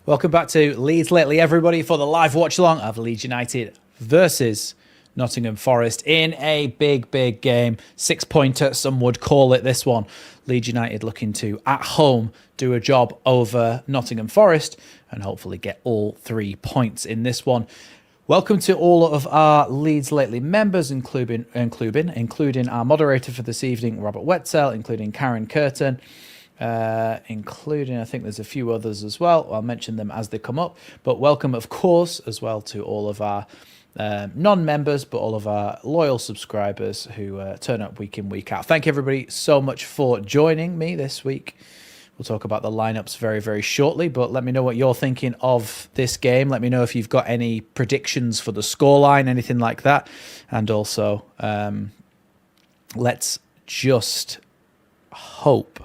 Welcome back to Leeds Lately, everybody, for the live watch-along of Leeds United versus Nottingham Forest in a big game. 6-pointer, some would call it this one. Leeds United looking to, at home, do a job over Nottingham Forest and hopefully get all 3 points in this one. Welcome to all of our Leeds Lately members, including our moderator for this evening, Robert Wetzel, including Karen Curtin, including, I think there's a few others as well. I'll mention them as they come up. But welcome, of course, as well to all of our non-members, but all of our loyal subscribers who turn up week in, week out. Thank you, everybody, so much for joining me this week. We'll talk about the lineups very shortly, but let me know what you're thinking of this game. Let me know if you've got any predictions for the scoreline, anything like that. And also, let's just hope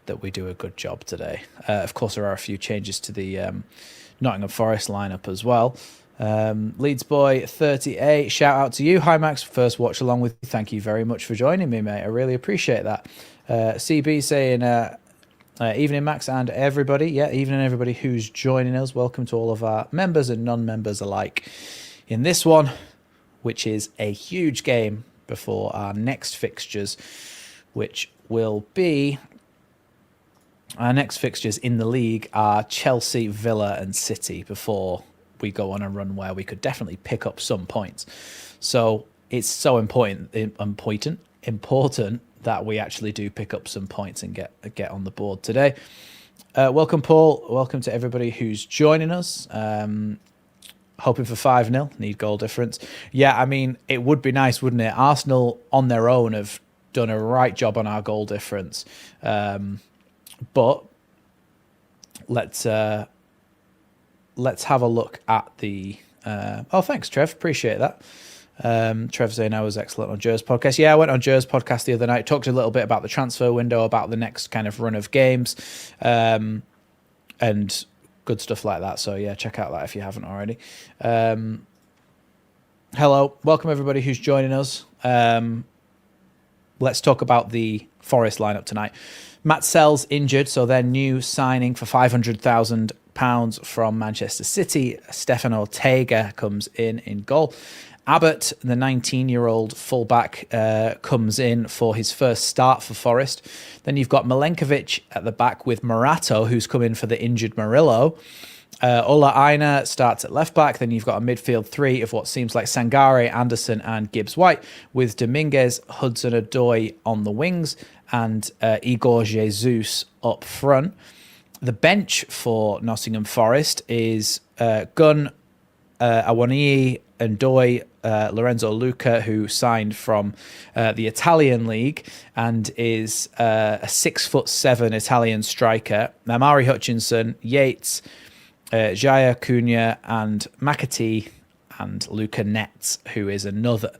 that we do a good job today. Of course, there are a few changes to the Nottingham Forest lineup as well. Leeds Boy 38, shout out to you. Hi Max, first watch along with you. Thank you very much for joining me, mate. I really appreciate that. CB saying, evening Max and everybody. Yeah, evening everybody who's joining us. Welcome to all of our members and non-members alike in this one, which is a huge game before our next fixtures, which will be... Our next fixtures in the league are Chelsea, Villa and City before we go on a run where we could definitely pick up some points. So it's so important that we actually do pick up some points and get on the board today. Welcome, Paul. Welcome to everybody who's joining us. Hoping for 5-0, need goal difference. Yeah, I mean, it would be nice, wouldn't it? Arsenal on their own have done a right job on our goal difference. But let's have a look at the... oh, thanks, Trev. Appreciate that. Trev saying I was excellent on Jer's podcast. Yeah, I went on Jer's podcast the other night. Talked a little bit about the transfer window, about the next kind of run of games, and good stuff like that. So, yeah, check out that if you haven't already. Hello. Welcome, everybody who's joining us. Let's talk about the Forest lineup tonight. Matt Sells injured, so their new signing for £500,000 from Manchester City. Stefan Ortega comes in goal. Abbott, the 19-year-old fullback, comes in for his first start for Forest. Then you've got Milenkovic at the back with Morato, who's come in for the injured Murillo. Ola Aina starts at left back. Then you've got a midfield three of what seems like Sangare, Anderson and Gibbs-White, with Dominguez, Hudson-Odoi on the wings and Igor Jesus up front. The bench for Nottingham Forest is Gunn, Awoniyi, Ndoi, Lorenzo Luca, who signed from the Italian league and is a 6'7" Italian striker. Amari Hutchinson, Yates, Jaya Cunha and McAtee and Luca Netz, who is another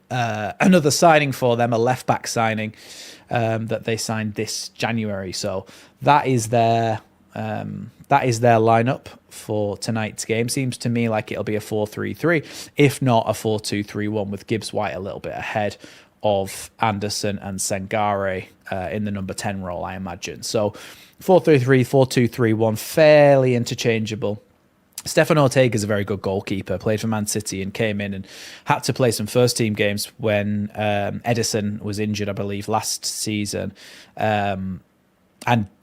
signing for them, a left-back signing that they signed this January. So that is their lineup for tonight's game. Seems to me like it'll be a 4-3-3, if not a 4-2-3-1, with Gibbs-White a little bit ahead of Anderson and Sangare in the number 10 role, I imagine. So 4-3-3, 4-2-3-1, fairly interchangeable. Stefan Ortega is a very good goalkeeper, played for Man City and came in and had to play some first-team games when Edison was injured, I believe, last season, and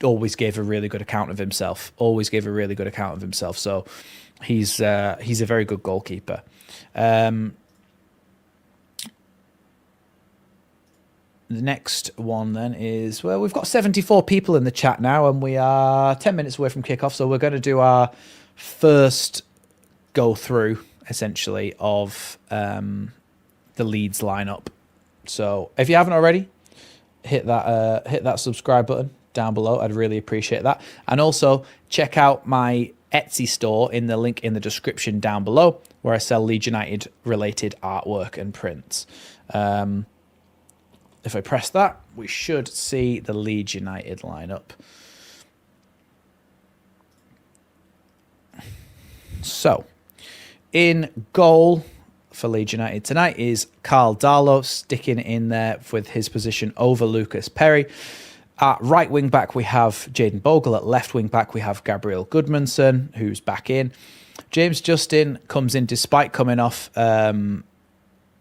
always gave a really good account of himself. So he's a very good goalkeeper. The next one then is, well, we've got 74 people in the chat now, and we are 10 minutes away from kickoff, so we're going to do our first go through essentially of the Leeds lineup. So if you haven't already, hit that subscribe button down below. I'd really appreciate that. And also check out my Etsy store in the link in the description down below, where I sell Leeds United related artwork and prints. If I press that, we should see the Leeds United lineup. So, in goal for Leeds United tonight is Carl Darlow, sticking in there with his position over Lucas Perry. At right wing back, we have Jaden Bogle. At left wing back, we have Gabriel Goodmanson, who's back in. James Justin comes in despite coming off in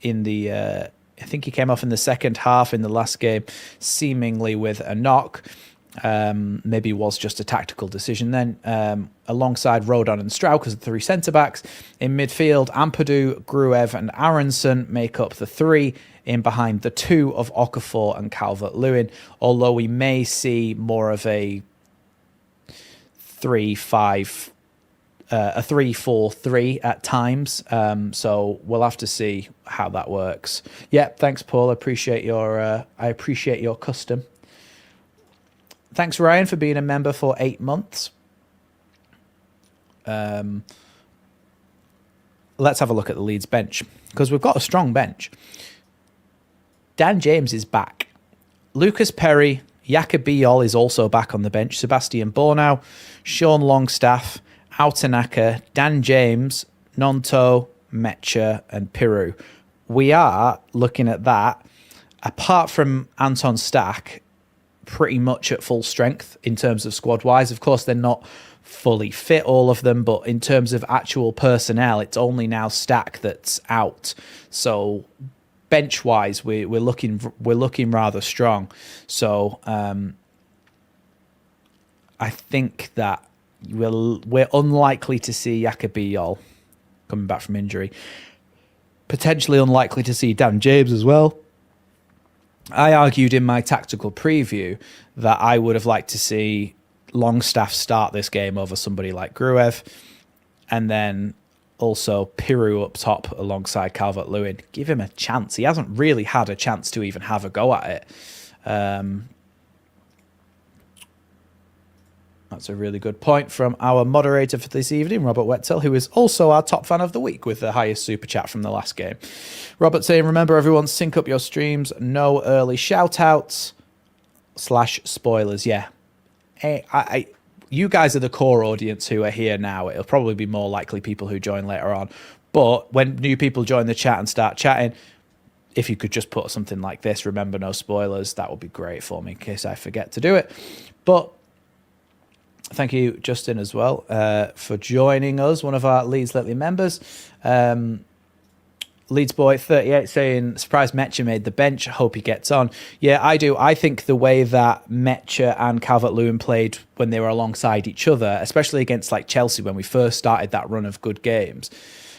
the... I think he came off in the second half in the last game, seemingly with a knock. Maybe it was just a tactical decision then. Alongside Rodon and Strauch as the three centre-backs. In midfield, Ampadu, Gruev and Aronson make up the three, in behind the two of Okafor and Calvert-Lewin, although we may see more of a 3-4-3 at times. So we'll have to see how that works. Yeah, thanks, Paul. I appreciate your custom. Thanks, Ryan, for being a member for 8 months. Let's have a look at the Leeds bench, because we've got a strong bench. Dan James is back. Lucas Perry, Jakob Biol is also back on the bench. Sebastian Bornau, Sean Longstaff, Autanaka, Dan James, Nonto, Metcher and Piru. We are looking at that, apart from Anton Stack, pretty much at full strength in terms of squad-wise. Of course, they're not fully fit, all of them, but in terms of actual personnel, it's only now Stack that's out. So bench-wise, we're looking rather strong. So I think that we're unlikely to see Jakob Biol coming back from injury. Potentially unlikely to see Dan James as well. I argued in my tactical preview that I would have liked to see Longstaff start this game over somebody like Gruev, and then also Piru up top alongside Calvert-Lewin. Give him a chance. He hasn't really had a chance to even have a go at it. That's a really good point from our moderator for this evening, Robert Wetzel, who is also our top fan of the week with the highest super chat from the last game. Robert saying, remember everyone, sync up your streams, no early shout-outs / spoilers. Yeah. You guys are the core audience who are here now. It'll probably be more likely people who join later on. But when new people join the chat and start chatting, if you could just put something like this, remember no spoilers, that would be great for me in case I forget to do it. But thank you, Justin, as well, for joining us, one of our Leeds Lately members. Leeds Boy 38 saying, surprised Metcher made the bench. Hope he gets on. Yeah, I do. I think the way that Metcher and Calvert-Lewin played when they were alongside each other, especially against like Chelsea when we first started that run of good games,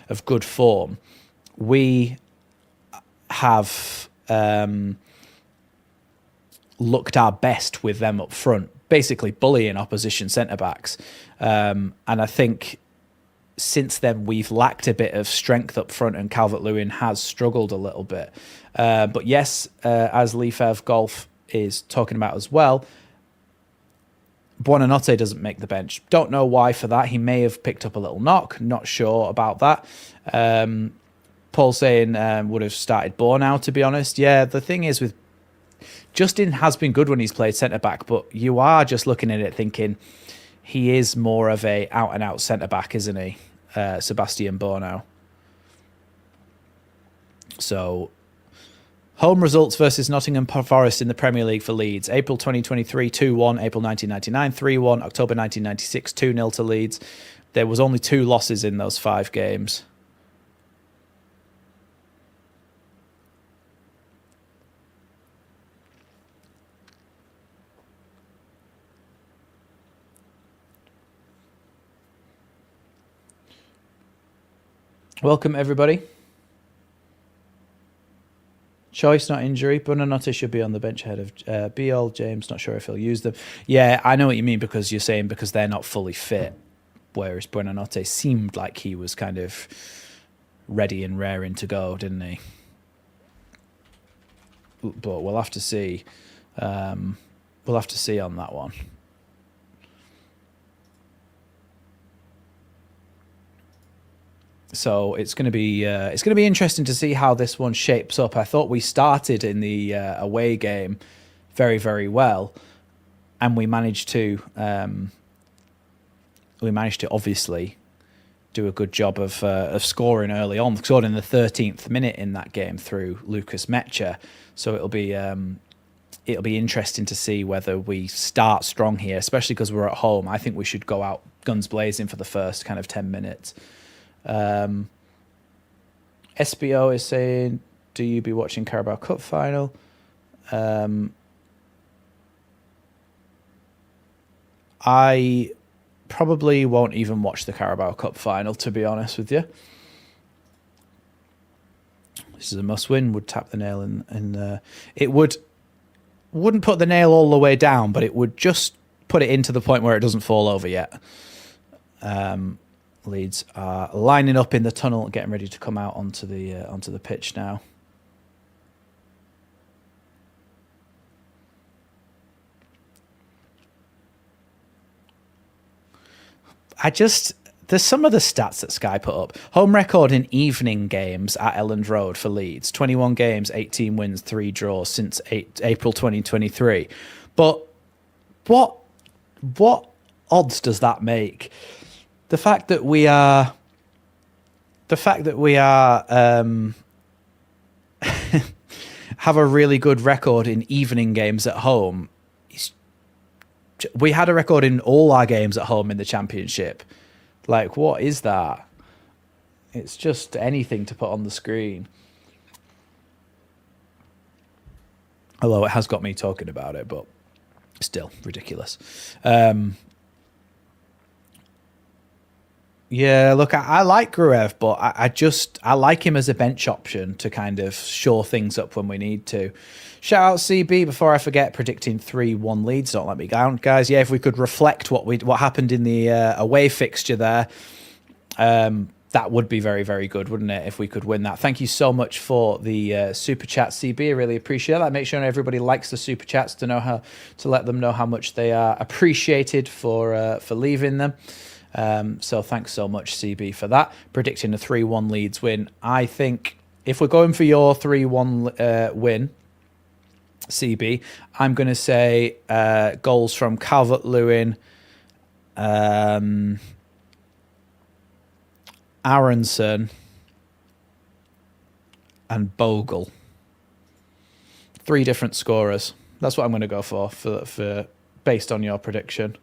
of good form, we have looked our best with them up front, basically bullying opposition centre-backs. And I think since then we've lacked a bit of strength up front, and Calvert-Lewin has struggled a little bit. But yes, as Lefev Golf is talking about as well, Buonanotte doesn't make the bench. Don't know why for that. He may have picked up a little knock. Not sure about that. Paul saying would have started Bornau, to be honest. Yeah, the thing is with Justin has been good when he's played centre-back, but you are just looking at it thinking he is more of a out-and-out centre-back, isn't he? Sebastian Bornau. So, home results versus Nottingham Forest in the Premier League for Leeds. April 2023, 2-1. April 1999, 3-1. October 1996, 2-0 to Leeds. There was only 2 losses in those 5 games. Welcome, everybody. Choice, not injury. Buonanotte should be on the bench ahead of Biol. James, not sure if he'll use them. Yeah, I know what you mean, because you're saying because they're not fully fit, whereas Buonanotte seemed like he was kind of ready and raring to go, didn't he? But we'll have to see. We'll have to see on that one. So it's going to be interesting to see how this one shapes up. I thought we started in the away game very, very well, and we managed to obviously do a good job of scoring early on. Scored in the 13th minute in that game through Lucas Metcher. So it'll be it'll be interesting to see whether we start strong here, especially because we're at home. I think we should go out guns blazing for the first kind of 10 minutes. SBO is saying, do you be watching Carabao Cup final? I probably won't even watch the Carabao Cup final, to be honest with you. This is a must-win. Would tap the nail in it wouldn't put the nail all the way down, but it would just put it into the point where it doesn't fall over yet. Leeds are lining up in the tunnel, getting ready to come out onto the pitch now. There's some of the stats that Sky put up. Home record in evening games at Elland Road for Leeds. 21 games, 18 wins, 3 draws since April 2023. But what odds does that make? The fact that we are have a really good record in evening games at home. We had a record in all our games at home in the Championship. Like, what is that? It's just anything to put on the screen. Although it has got me talking about it, but still ridiculous. Yeah, look, I like Gruev, but I like him as a bench option to kind of shore things up when we need to. Shout out CB before I forget, predicting 3-1 Leeds. Don't let me down, guys. Yeah, if we could reflect what happened in the away fixture there, that would be very, very good, wouldn't it? If we could win that. Thank you so much for the super chat, CB. I really appreciate that. Make sure everybody likes the super chats to let them know how much they are appreciated for leaving them. So thanks so much, CB, for that. Predicting a 3-1 Leeds win. I think if we're going for your 3-1 win, CB, I'm going to say goals from Calvert-Lewin, Aronson, and Bogle. 3 different scorers. That's what I'm going to go for based on your prediction.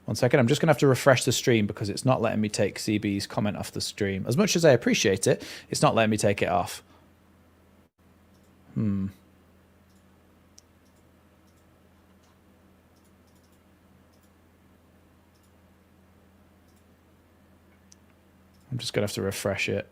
1 second. I'm just going to have to refresh the stream because it's not letting me take CB's comment off the stream. As much as I appreciate it, it's not letting me take it off. I'm just going to have to refresh it.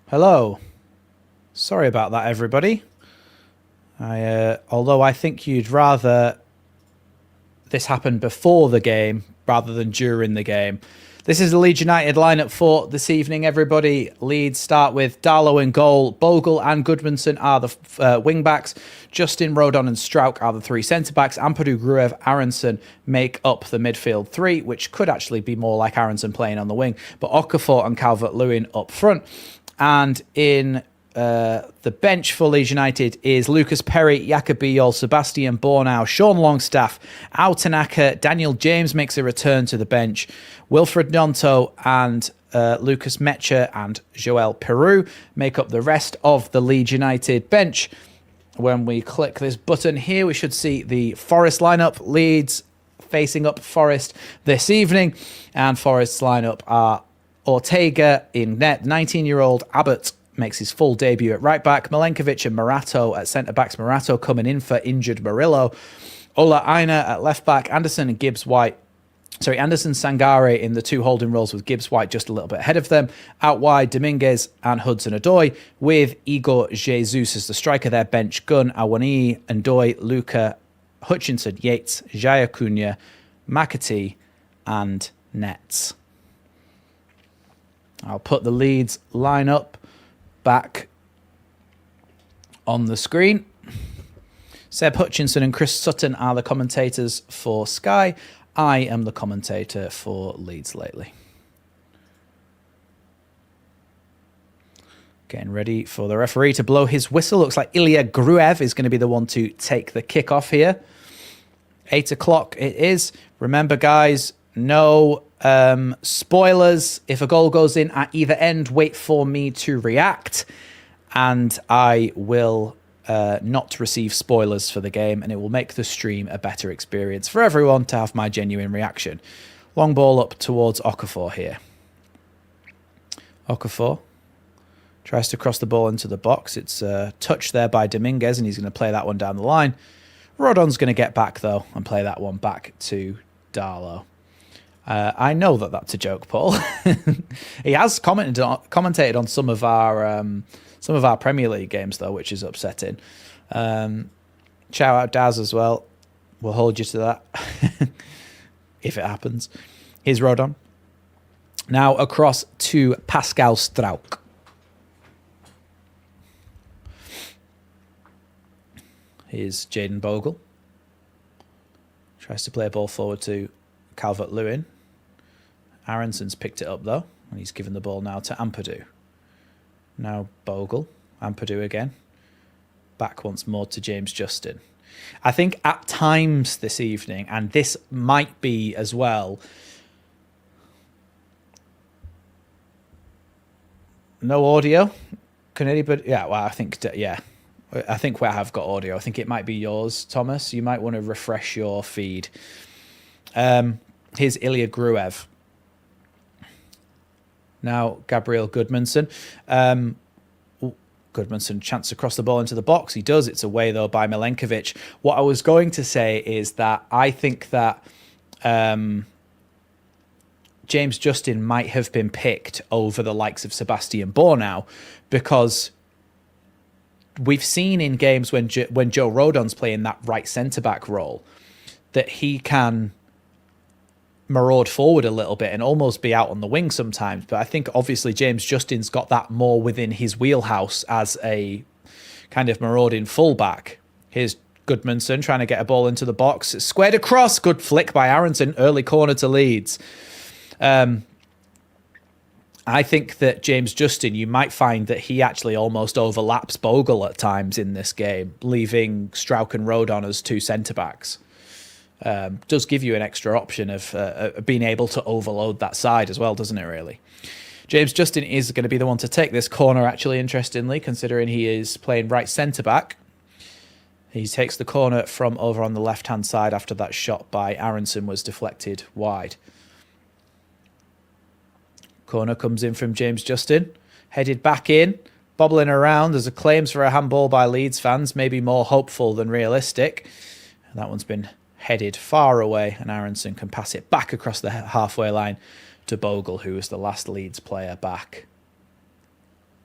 Hello. Sorry about that, everybody. Although I think you'd rather this happened before the game rather than during the game. This is the Leeds United lineup for this evening, everybody. Leeds start with Darlow in goal. Bogle and Goodmanson are the wing-backs. Justin, Rodon and Strauch are the 3 centre-backs. Ampadu, Gruev, Aronson make up the midfield 3, which could actually be more like Aronson playing on the wing. But Okafor and Calvert-Lewin up front. And in the bench for Leeds United is Lucas Perry, Jakob Biol, Sebastian Bornau, Sean Longstaff, Al Tanaka, Daniel James makes a return to the bench, Wilfred Gnonto and Lucas Mecha and Joel Peru make up the rest of the Leeds United bench. When we click this button here, we should see the Forest lineup. Leeds facing up Forest this evening, and Forest's lineup are Ortega in net, 19-year-old Abbott makes his full debut at right back, Milenkovic and Morato at centre backs, Morato coming in for injured Murillo, Ola Aina at left back, Anderson Sangare in the 2 holding roles with Gibbs White just a little bit ahead of them. Out wide, Dominguez and Hudson-Odoi with Igor Jesus as the striker. Their bench, Gunn, Awani, Ndoye, Luca, Hutchinson, Yates, Jaya Cunha, McAtee and Nets. I'll put the Leeds lineup back on the screen. Seb Hutchinson and Chris Sutton are the commentators for Sky. I am the commentator for Leeds lately. Getting ready for the referee to blow his whistle. Looks like Ilya Gruev is going to be the one to take the kickoff here. 8 o'clock it is. Remember, guys, no spoilers. If a goal goes in at either end, wait for me to react. And I will not receive spoilers for the game, and it will make the stream a better experience for everyone to have my genuine reaction. Long ball up towards Okafor here. Okafor tries to cross the ball into the box. It's touched there by Dominguez, and he's going to play that one down the line. Rodon's going to get back, though, and play that one back to Darlow. I know that that's a joke, Paul. He has commentated on some of our Premier League games, though, which is upsetting. Shout out Daz as well. We'll hold you to that if it happens. Here's Rodon. Now across to Pascal Struijk. Here's Jayden Bogle. Tries to play a ball forward to Calvert-Lewin. Aronson's picked it up, though, and he's given the ball now to Ampadu. Now Bogle. Ampadu again. Back once more to James Justin. I think at times this evening, and this might be as well... No audio? Can anybody... Yeah, well, I think we have got audio. I think it might be yours, Thomas. You might want to refresh your feed. Here's Ilya Gruev. Now Gabriel Goodmanson. Goodmanson chance across the ball into the box. He does. It's away, though, by Milenkovic. What I was going to say is that I think that James Justin might have been picked over the likes of Sebastian Bornau, because we've seen in games when Joe Rodon's playing that right centre-back role that he can maraud forward a little bit and almost be out on the wing sometimes. But I think obviously James Justin's got that more within his wheelhouse as a kind of marauding fullback. Here's Goodmanson trying to get a ball into the box. It's squared across. Good flick by Aronson. Early corner to Leeds. I think that James Justin, you might find that he actually almost overlaps Bogle at times in this game, leaving Struijk and Rodon as two centre-backs. Does give you an extra option of being able to overload that side as well, doesn't it, really? James Justin is going to be the one to take this corner, actually, interestingly, considering he is playing right centre-back. He takes the corner from over on the left-hand side after that shot by Aronson was deflected wide. Corner comes in from James Justin, headed back in, bobbling around. There's claims for a handball by Leeds fans, maybe more hopeful than realistic. That one's been headed far away, and Aronson can pass it back across the halfway line to Bogle, who was the last Leeds player back.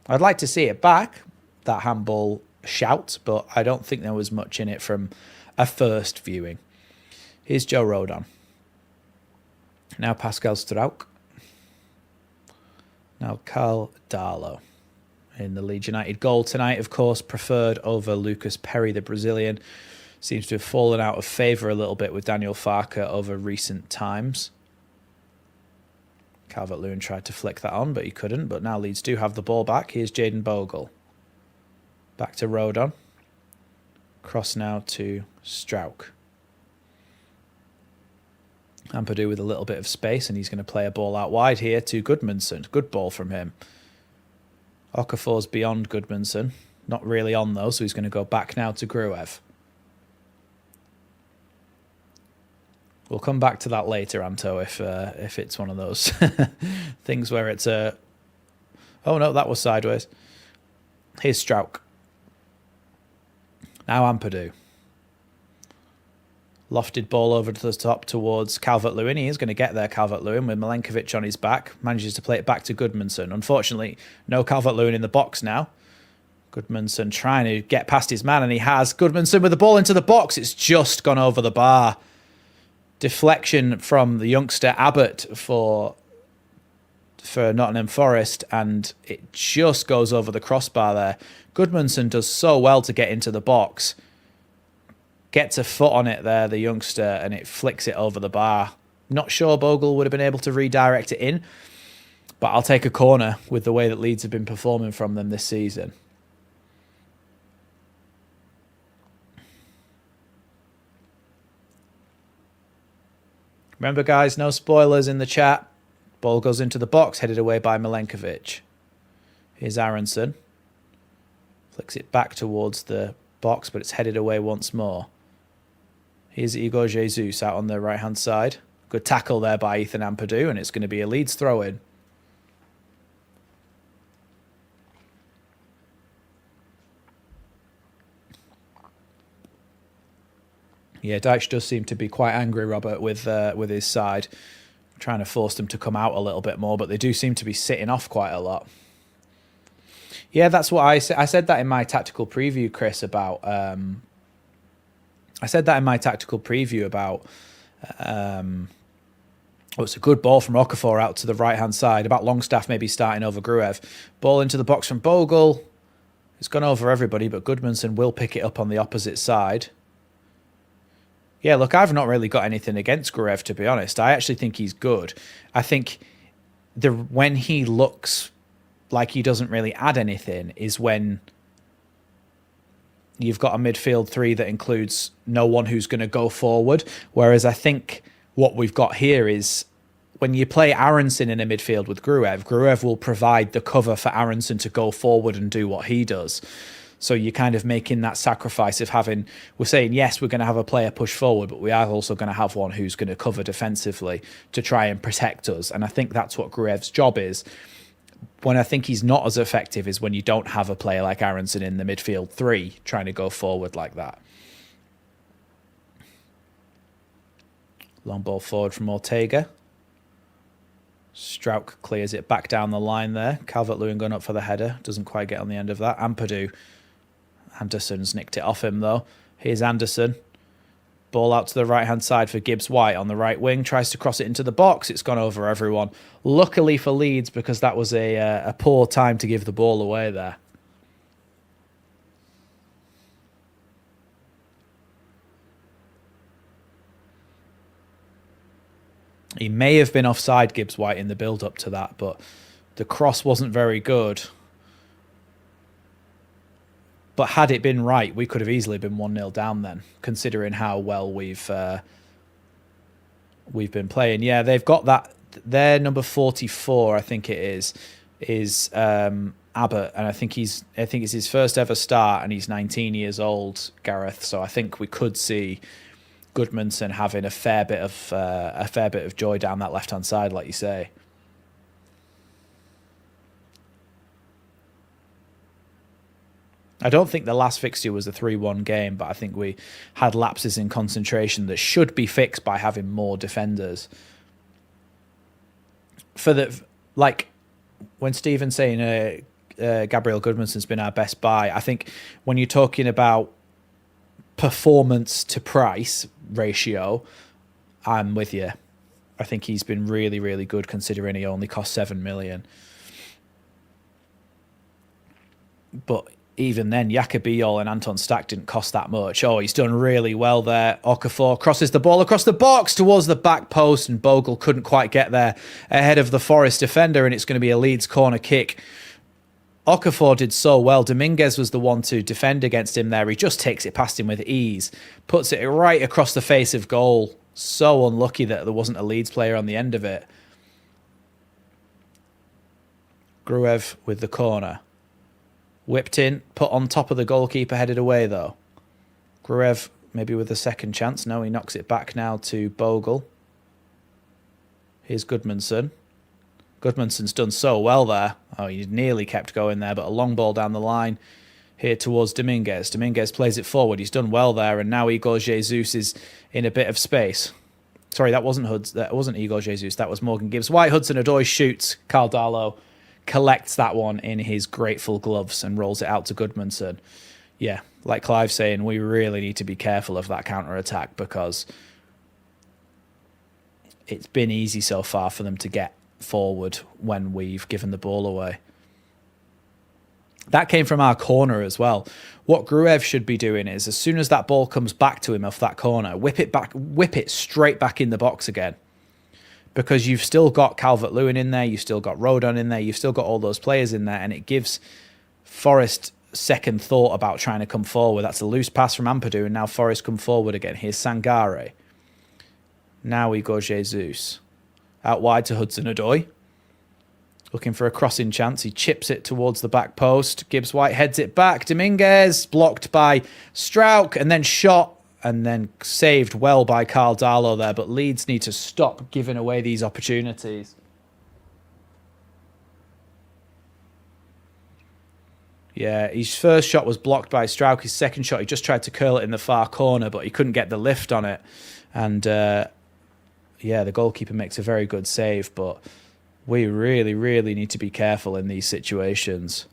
I'd like to see it back, that handball shout, but I don't think there was much in it from a first viewing. Here's Joe Rodon. Now Pascal Struijk. Now Carl Darlow in the Leeds United goal tonight, of course, preferred over Lucas Perry, the Brazilian. Seems to have fallen out of favour a little bit with Daniel Farke over recent times. Calvert-Lewin tried to flick that on, but he couldn't. But now Leeds do have the ball back. Here's Jayden Bogle. Back to Rodon. Cross now to Struijk. Ampadu with a little bit of space, and he's going to play a ball out wide here to Goodmanson. Good ball from him. Okafor's beyond Goodmanson. Not really on, though, so he's going to go back now to Gruev. We'll come back to that later, Anto, if it's one of those things where it's a... Oh, no, that was sideways. Here's Struijk. Now Ampadu. Lofted ball over to the top towards Calvert-Lewin. He is going to get there, Calvert-Lewin, with Milenkovic on his back. Manages to play it back to Goodmanson. Unfortunately, no Calvert-Lewin in the box now. Goodmanson trying to get past his man, and he has. Goodmanson with the ball into the box. It's just gone over the bar. Deflection from the youngster Abbott for for Nottingham Forest, and it just goes over the crossbar there. Goodmanson does so well to get into the box, gets a foot on it there, the youngster, and it flicks it over the bar. Not sure Bogle would have been able to redirect it in, but I'll take a corner with the way that Leeds have been performing from them this season. Remember, guys, no spoilers in the chat. Ball goes into the box, headed away by Milenkovic. Here's Aronson. Flicks it back towards the box, but it's headed away once more. Here's Igor Jesus out on the right-hand side. Good tackle there by Ethan Ampadu, and it's going to be a Leeds throw-in. Yeah, Dyche does seem to be quite angry, Robert, with his side. Trying to force them to come out a little bit more, but they do seem to be sitting off quite a lot. Yeah, that's what I said. I said that in my tactical preview, Chris, about... I said that in my tactical preview about... it's a good ball from Okafor out to the right-hand side, about Longstaff maybe starting over Gruev. Ball into the box from Bogle. It's gone over everybody, but Goodmanson will pick it up on the opposite side. Yeah, look, I've not really got anything against Gruev, to be honest. I actually think he's good. I think when he looks like he doesn't really add anything is when you've got a midfield three that includes no one who's going to go forward. Whereas I think what we've got here is when you play Aronson in a midfield with Gruev, Gruev will provide the cover for Aronson to go forward and do what he does. So you're kind of making that sacrifice of having, we're saying, yes, we're going to have a player push forward, but we are also going to have one who's going to cover defensively to try and protect us. And I think that's what Gruev's job is. When I think he's not as effective is when you don't have a player like Aronson in the midfield three trying to go forward like that. Long ball forward from Ortega. Strauch clears it back down the line there. Calvert-Lewin going up for the header. Doesn't quite get on the end of that. Anderson's nicked it off him, though. Here's Anderson. Ball out to the right-hand side for Gibbs-White on the right wing. Tries to cross it into the box. It's gone over everyone. Luckily for Leeds, because that was a poor time to give the ball away there. He may have been offside, Gibbs-White, in the build-up to that, but the cross wasn't very good. But had it been right, we could have easily been 1-0 down then, considering how well we've been playing. Yeah, they've got that. Their number 44, I think it is Abbott, and I think it's his first ever start, and he's 19 years old, Gareth. So I think we could see Goodmanson having a fair bit of joy down that left-hand side, like you say. I don't think the last fixture was a 3-1 game, but I think we had lapses in concentration that should be fixed by having more defenders. When Stephen's saying Gabriel Goodmanson's been our best buy, I think when you're talking about performance to price ratio, I'm with you. I think he's been really, really good considering he only cost 7 million. But even then, Jakobijol and Anton Stack didn't cost that much. Oh, he's done really well there. Okafor crosses the ball across the box towards the back post, and Bogle couldn't quite get there ahead of the Forest defender, and it's going to be a Leeds corner kick. Okafor did so well. Dominguez was the one to defend against him there. He just takes it past him with ease, puts it right across the face of goal. So unlucky that there wasn't a Leeds player on the end of it. Gruev with the corner. Whipped in, put on top of the goalkeeper, headed away though. Gruev maybe with a second chance. No, he knocks it back now to Bogle. Here's Goodmanson. Goodmanson's done so well there. Oh, he nearly kept going there, but a long ball down the line here towards Dominguez. Dominguez plays it forward. He's done well there, and now Igor Jesus is in a bit of space. Sorry, that wasn't Igor Jesus. That was Morgan Gibbs-White. Hudson-Odoi shoots. Carl Darlow collects that one in his grateful gloves and rolls it out to Goodmanson. Yeah, like Clive's saying, we really need to be careful of that counter-attack because it's been easy so far for them to get forward when we've given the ball away. That came from our corner as well. What Gruev should be doing is, as soon as that ball comes back to him off that corner, whip it straight back in the box again. Because you've still got Calvert-Lewin in there, you've still got Rodon in there, you've still got all those players in there, and it gives Forest second thought about trying to come forward. That's a loose pass from Ampadu, and now Forest come forward again. Here's Sangare. Now we go Jesus. Out wide to Hudson-Odoi. Looking for a crossing chance. He chips it towards the back post. Gibbs-White heads it back. Dominguez blocked by Strauch and then shot and then saved well by Carl Darlow there. But Leeds need to stop giving away these opportunities. Yeah, his first shot was blocked by Strauch. His second shot, he just tried to curl it in the far corner, but he couldn't get the lift on it. And, yeah, the goalkeeper makes a very good save, but we really, really need to be careful in these situations.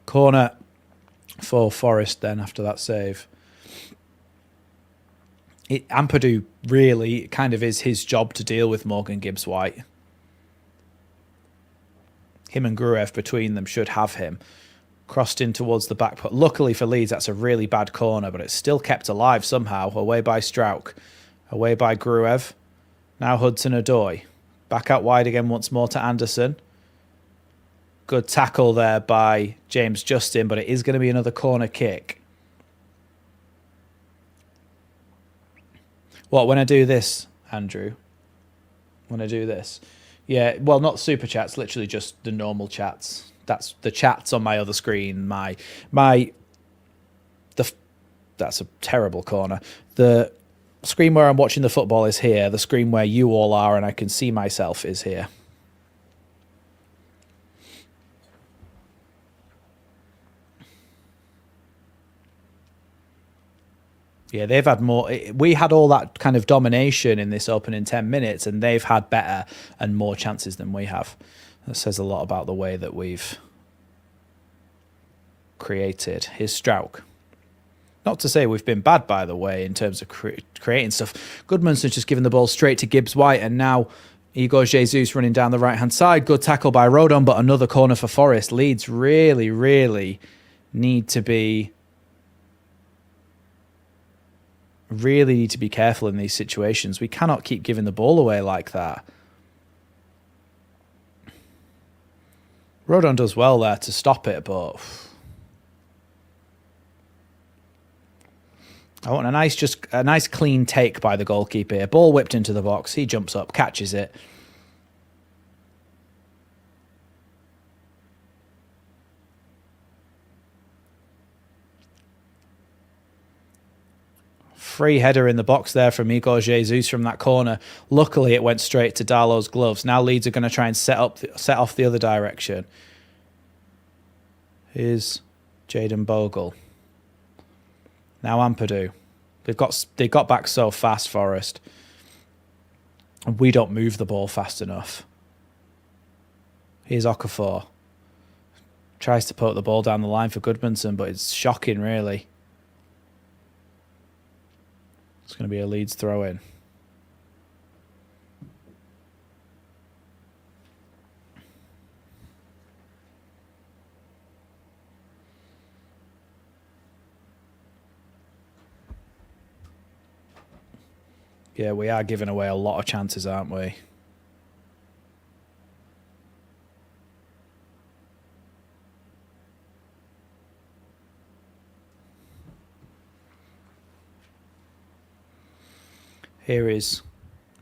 Corner for Forest then after that save. Ampadu really kind of is his job to deal with Morgan Gibbs-White. Him and Gruev between them should have him. Crossed in towards the back. But luckily for Leeds, that's a really bad corner, but it's still kept alive somehow. Away by Strauch. Away by Gruev. Now Hudson-Odoi. Back out wide again once more to Anderson. Good tackle there by James Justin, but it is going to be another corner kick. What, when I do this, Andrew? When I do this? Yeah, well, not super chats, literally just the normal chats. That's the chats on my other screen. That's a terrible corner. The screen where I'm watching the football is here. The screen where you all are and I can see myself is here. Yeah, they've had more. We had all that kind of domination in this opening 10 minutes, and they've had better and more chances than we have. That says a lot about the way that we've created. Here's Strauch. Not to say we've been bad, by the way, in terms of creating stuff. Goodmanson's just given the ball straight to Gibbs-White, and now Igor Jesus running down the right-hand side. Good tackle by Rodon, but another corner for Forest. Leeds really, really need to be careful in these situations. We cannot keep giving the ball away like that. Rodon does well there to stop it, but I want a nice clean take by the goalkeeper here. Ball whipped into the box. He jumps up, catches it. Free header in the box there from Igor Jesus from that corner. Luckily, it went straight to Darlow's gloves. Now Leeds are going to try and set off the other direction. Here's Jayden Bogle. Now Ampadu. They got back so fast, Forest. And we don't move the ball fast enough. Here's Okafor. Tries to poke the ball down the line for Goodmanson, but it's shocking, really. It's going to be a Leeds throw-in. Yeah, we are giving away a lot of chances, aren't we? Here is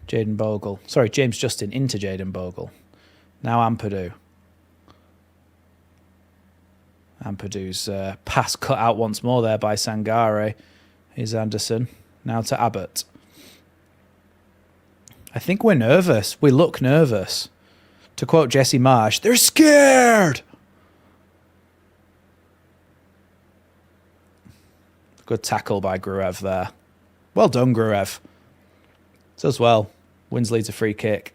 Jayden Bogle. Sorry, James Justin into Jayden Bogle. Now Ampadu. Ampadu's pass cut out once more there by Sangare. Here's Anderson. Now to Abbott. I think we're nervous. We look nervous. To quote Jesse Marsh, they're scared! Good tackle by Gruev there. Well done, Gruev. Does well. Wins Leeds a free kick.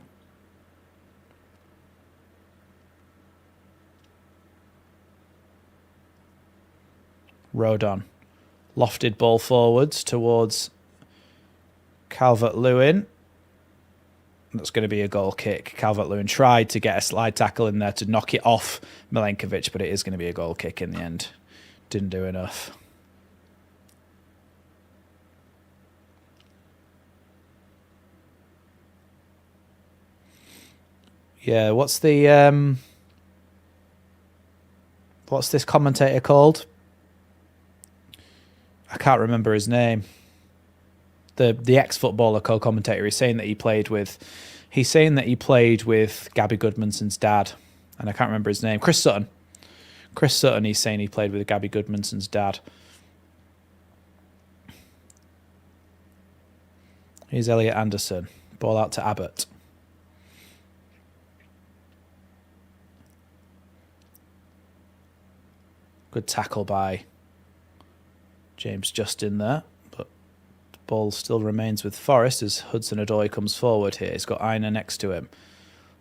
Rodon. Lofted ball forwards towards Calvert-Lewin. That's going to be a goal kick. Calvert-Lewin tried to get a slide tackle in there to knock it off Milenkovic, but it is going to be a goal kick in the end. Didn't do enough. Yeah, what's this commentator called? I can't remember his name. The ex-footballer co-commentator is saying that he played with Gabby Goodmanson's dad, and I can't remember his name. Chris Sutton. He's saying he played with Gabby Goodmanson's dad. Here's Elliot Anderson. Ball out to Abbott. Good tackle by James Justin there, but the ball still remains with Forest as Hudson-Odoi comes forward here. He's got Aina next to him.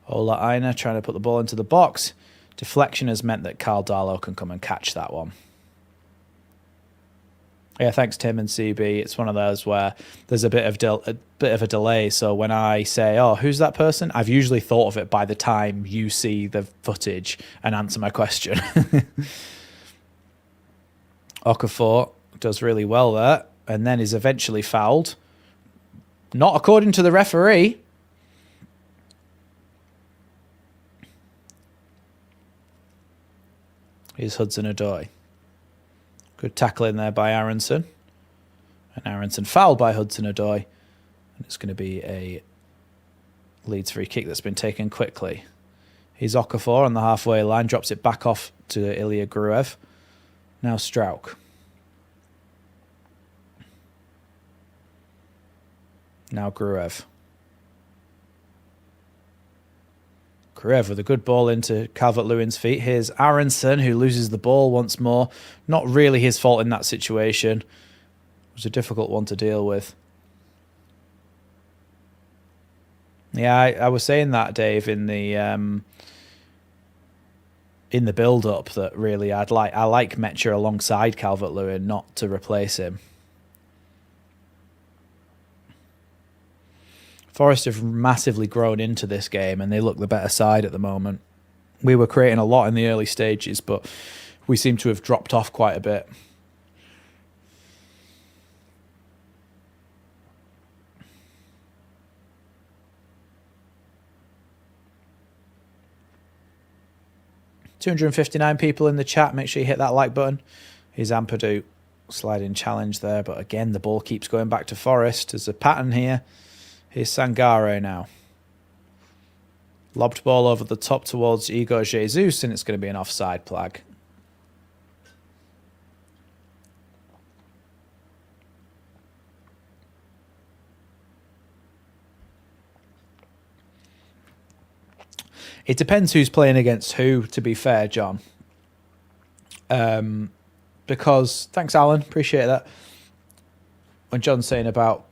Ola Aina trying to put the ball into the box. Deflection has meant that Carl Darlow can come and catch that one. Yeah, thanks Tim and CB. It's one of those where there's a bit of a delay. So when I say, "Oh, who's that person?" I've usually thought of it by the time you see the footage and answer my question. Okafor does really well there, and then is eventually fouled. Not according to the referee. Here's Hudson-Odoi. Good tackle in there by Aronson. And Aronson fouled by Hudson-Odoi. And it's going to be a Leeds free kick that's been taken quickly. Here's Okafor on the halfway line, drops it back off to Ilya Gruev. Now Strauch. Now Gruev. Gruev with a good ball into Calvert-Lewin's feet. Here's Aronson, who loses the ball once more. Not really his fault in that situation. It was a difficult one to deal with. Yeah, I was saying that, Dave, in the build-up, that really I like Metcher alongside Calvert-Lewin, not to replace him. Forest have massively grown into this game and they look the better side at the moment. We were creating a lot in the early stages, but we seem to have dropped off quite a bit. $259 people in the chat. Make sure you hit that like button. Here's Ampadu sliding challenge there, but again the ball keeps going back to Forest. There's a pattern here. Here's Sangare now. Lobbed ball over the top towards Igor Jesus, and it's going to be an offside flag. It depends who's playing against who, to be fair, John. Because, thanks Alan, appreciate that. When John's saying about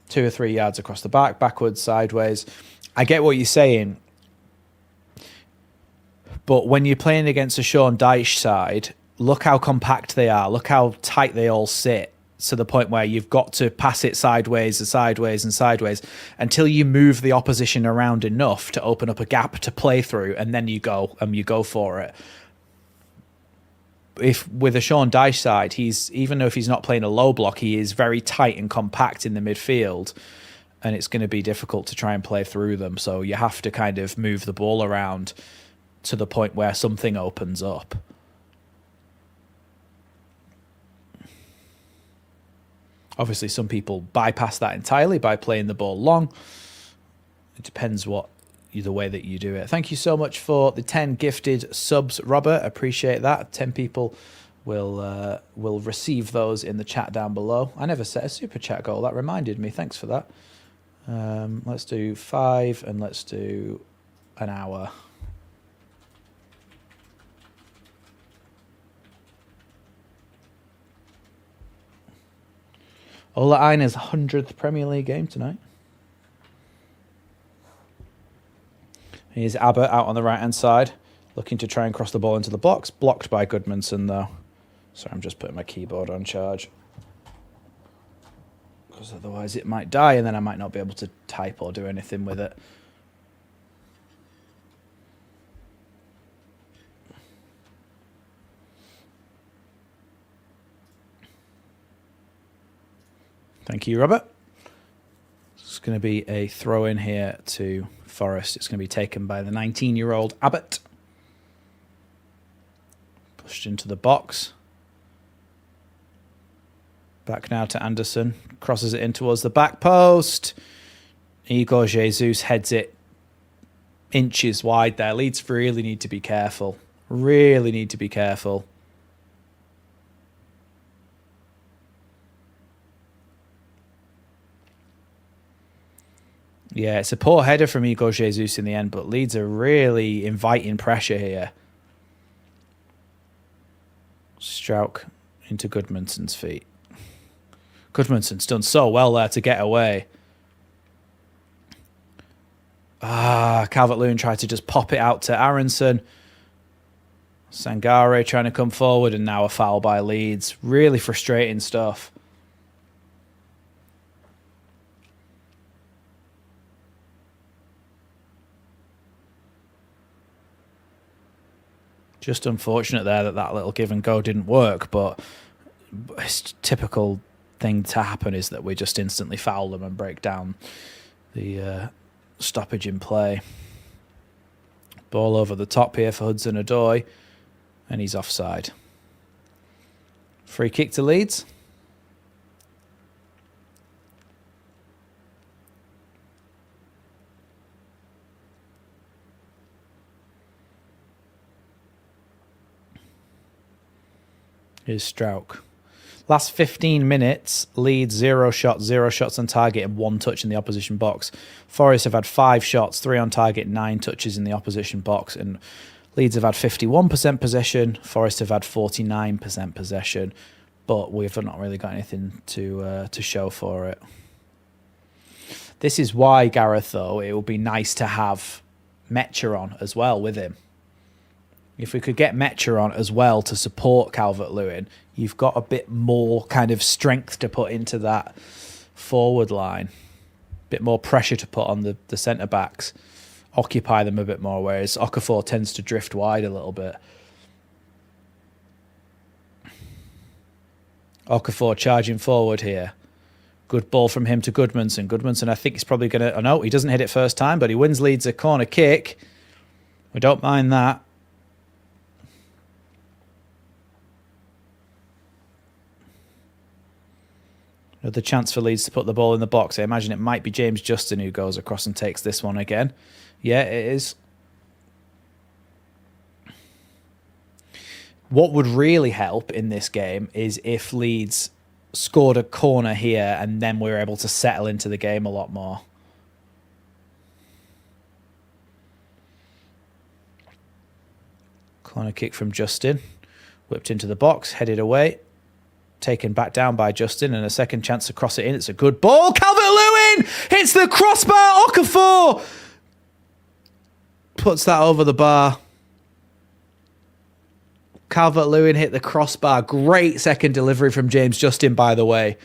2 or 3 yards across the back, backwards, sideways. I get what you're saying. But when you're playing against a Sean Dyche side, look how compact they are. Look how tight they all sit, to the point where you've got to pass it sideways and sideways and sideways until you move the opposition around enough to open up a gap to play through, and then you go for it. If with a Sean Dyche side, even if he's not playing a low block, he is very tight and compact in the midfield, and it's going to be difficult to try and play through them. So you have to kind of move the ball around to the point where something opens up. Obviously, some people bypass that entirely by playing the ball long. It depends the way that you do it. Thank you so much for the 10 gifted subs, Robert. Appreciate that. 10 people will receive those in the chat down below. I never set a super chat goal. That reminded me. Thanks for that. Let's do 5 and let's do an hour. Ola Aina's 100th Premier League game tonight. Here's Abbott out on the right-hand side, looking to try and cross the ball into the box. Blocked by Goodmanson, though. Sorry, I'm just putting my keyboard on charge. because otherwise it might die and then I might not be able to type or do anything with it. Thank you, Robert. It's going to be a throw in here to Forest. It's going to be taken by the 19-year-old Abbott. Pushed into the box. Back now to Anderson. Crosses it in towards the back post. Igor Jesus heads it inches wide there. Leeds really need to be careful. Really need to be careful. Yeah, it's a poor header from Igor Jesus in the end, but Leeds are really inviting pressure here. Strauch into Goodmanson's feet. Goodmanson's done so well there to get away. Calvert-Lewin tried to just pop it out to Aronson. Sangare trying to come forward, and now a foul by Leeds. Really frustrating stuff. Just unfortunate there that little give and go didn't work, but it's typical thing to happen is that we just instantly foul them and break down the stoppage in play. Ball over the top here for Hudson-Odoi, and he's offside. Free kick to Leeds. Here's Strauch. Last 15 minutes, Leeds 0 shots on target and 1 touch in the opposition box. Forest have had 5 shots, 3 on target, 9 touches in the opposition box. And Leeds have had 51% possession. Forest have had 49% possession. But we've not really got anything to show for it. This is why, Gareth, though, it would be nice to have Metcher on as well with him. If we could get Metcher on as well to support Calvert-Lewin, you've got a bit more kind of strength to put into that forward line. A bit more pressure to put on the centre-backs. Occupy them a bit more, whereas Okafor tends to drift wide a little bit. Okafor charging forward here. Good ball from him to Goodmanson. Goodmanson, I think, he's probably going to... Oh, no, he doesn't hit it first time, but he wins Leeds a corner kick. We don't mind that. Another chance for Leeds to put the ball in the box. I imagine it might be James Justin who goes across and takes this one again. Yeah, it is. What would really help in this game is if Leeds scored a corner here and then we were able to settle into the game a lot more. Corner kick from Justin. Whipped into the box, headed away. Taken back down by Justin, and a second chance to cross it in. It's a good ball. Calvert-Lewin hits the crossbar. Okafor puts that over the bar. Calvert-Lewin hit the crossbar. Great second delivery from James Justin, by the way.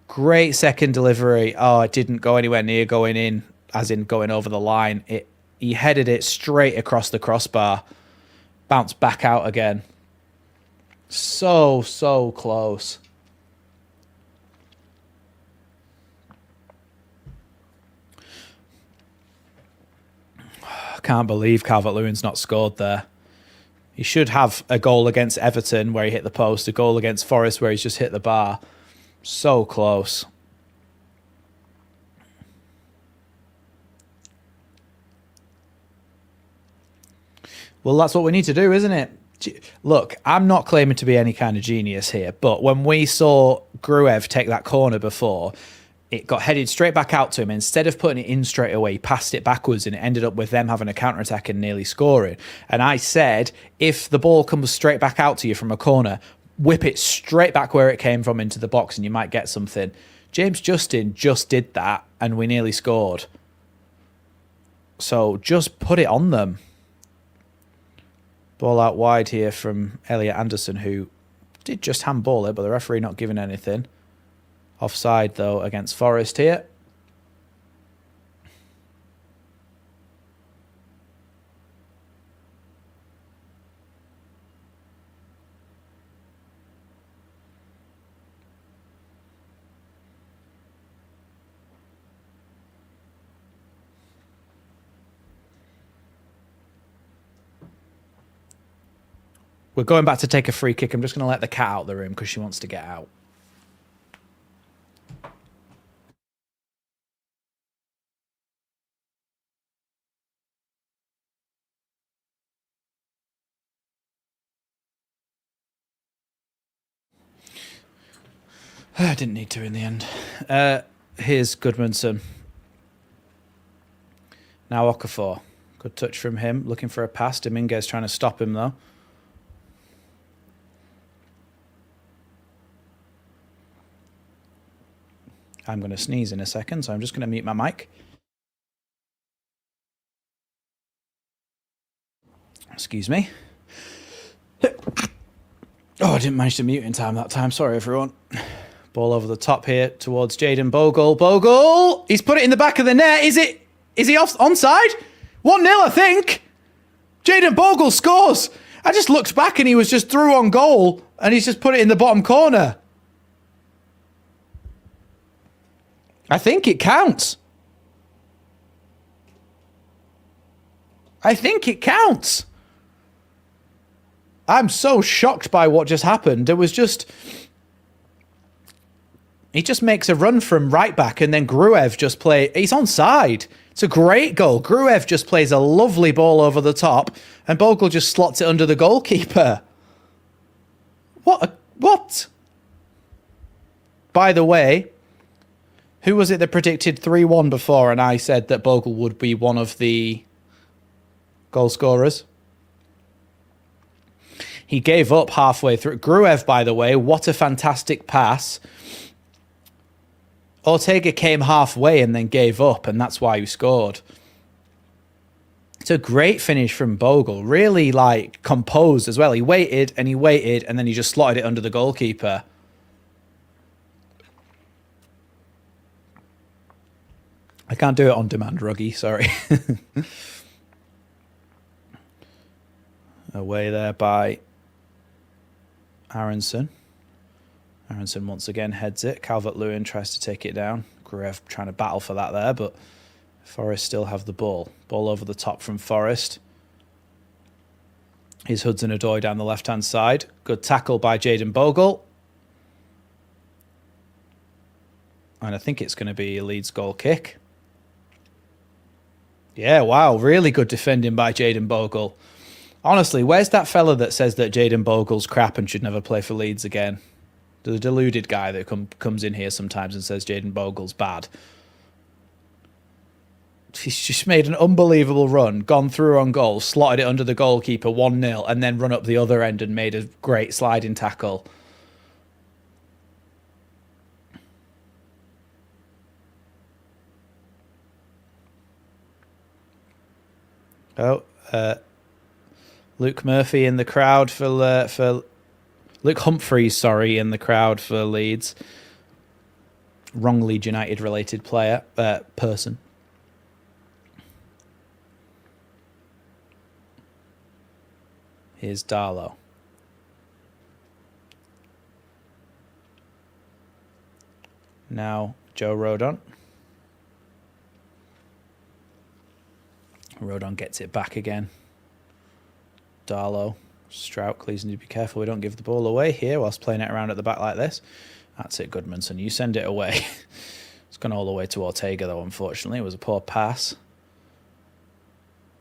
Great second delivery. Oh, it didn't go anywhere near going in, as in going over the line. He headed it straight across the crossbar. Bounced back out again. So close. I can't believe Calvert-Lewin's not scored there. He should have a goal against Everton where he hit the post, a goal against Forest where he's just hit the bar. So close. Well, that's what we need to do, isn't it? Look, I'm not claiming to be any kind of genius here, but when we saw Gruev take that corner before, it got headed straight back out to him. Instead of putting it in straight away, he passed it backwards and it ended up with them having a counter-attack and nearly scoring. And I said, if the ball comes straight back out to you from a corner, whip it straight back where it came from into the box and you might get something. James Justin just did that and we nearly scored. So just put it on them. Ball out wide here from Elliot Anderson, who did just handball it, but the referee not giving anything. Offside, though, against Forest here. We're going back to take a free kick. I'm just going to let the cat out of the room because she wants to get out. I didn't need to in the end. Here's Goodmanson. Now Okafor. Good touch from him. Looking for a pass. Dominguez trying to stop him, though. I'm going to sneeze in a second, so I'm just going to mute my mic. Excuse me. Oh, I didn't manage to mute in time that time. Sorry, everyone. Ball over the top here towards Jayden Bogle. Bogle! He's put it in the back of the net. Is he off onside? 1-0, I think. Jayden Bogle scores. I just looked back and he was just through on goal and he's just put it in the bottom corner. I think it counts. I think it counts. I'm so shocked by what just happened. It was just... He just makes a run from right back and then Gruev just play... He's onside. It's a great goal. Gruev just plays a lovely ball over the top and Bogle just slots it under the goalkeeper. What? By the way, who was it that predicted 3-1 before and I said that Bogle would be one of the goal scorers? He gave up halfway through. Gruev, by the way, what a fantastic pass. Ortega came halfway and then gave up, and that's why he scored. It's a great finish from Bogle. Really, composed as well. He waited, and then he just slotted it under the goalkeeper. I can't do it on demand, Ruggy, sorry. Away there by Aronson. Aronson once again heads it. Calvert-Lewin tries to take it down. Gruev trying to battle for that there, but Forest still have the ball. Ball over the top from Forest. Here's Hudson-Odoi down the left-hand side. Good tackle by Jayden Bogle. And I think it's going to be a Leeds goal kick. Yeah, wow. Really good defending by Jayden Bogle. Honestly, where's that fella that says that Jayden Bogle's crap and should never play for Leeds again? The deluded guy that comes in here sometimes and says Jayden Bogle's bad. He's just made an unbelievable run, gone through on goal, slotted it under the goalkeeper 1-0, and then run up the other end and made a great sliding tackle. Oh, Luke Murphy in the crowd for Luke Humphreys, sorry, in the crowd for Leeds. Wrong Leeds United related player, person. Here's Darlow. Now Joe Rodon. Rodon gets it back again. Darlow. Strout, please need to be careful we don't give the ball away here whilst playing it around at the back like this. That's it, Goodmanson. You send it away. It's gone all the way to Ortega, though, unfortunately. It was a poor pass.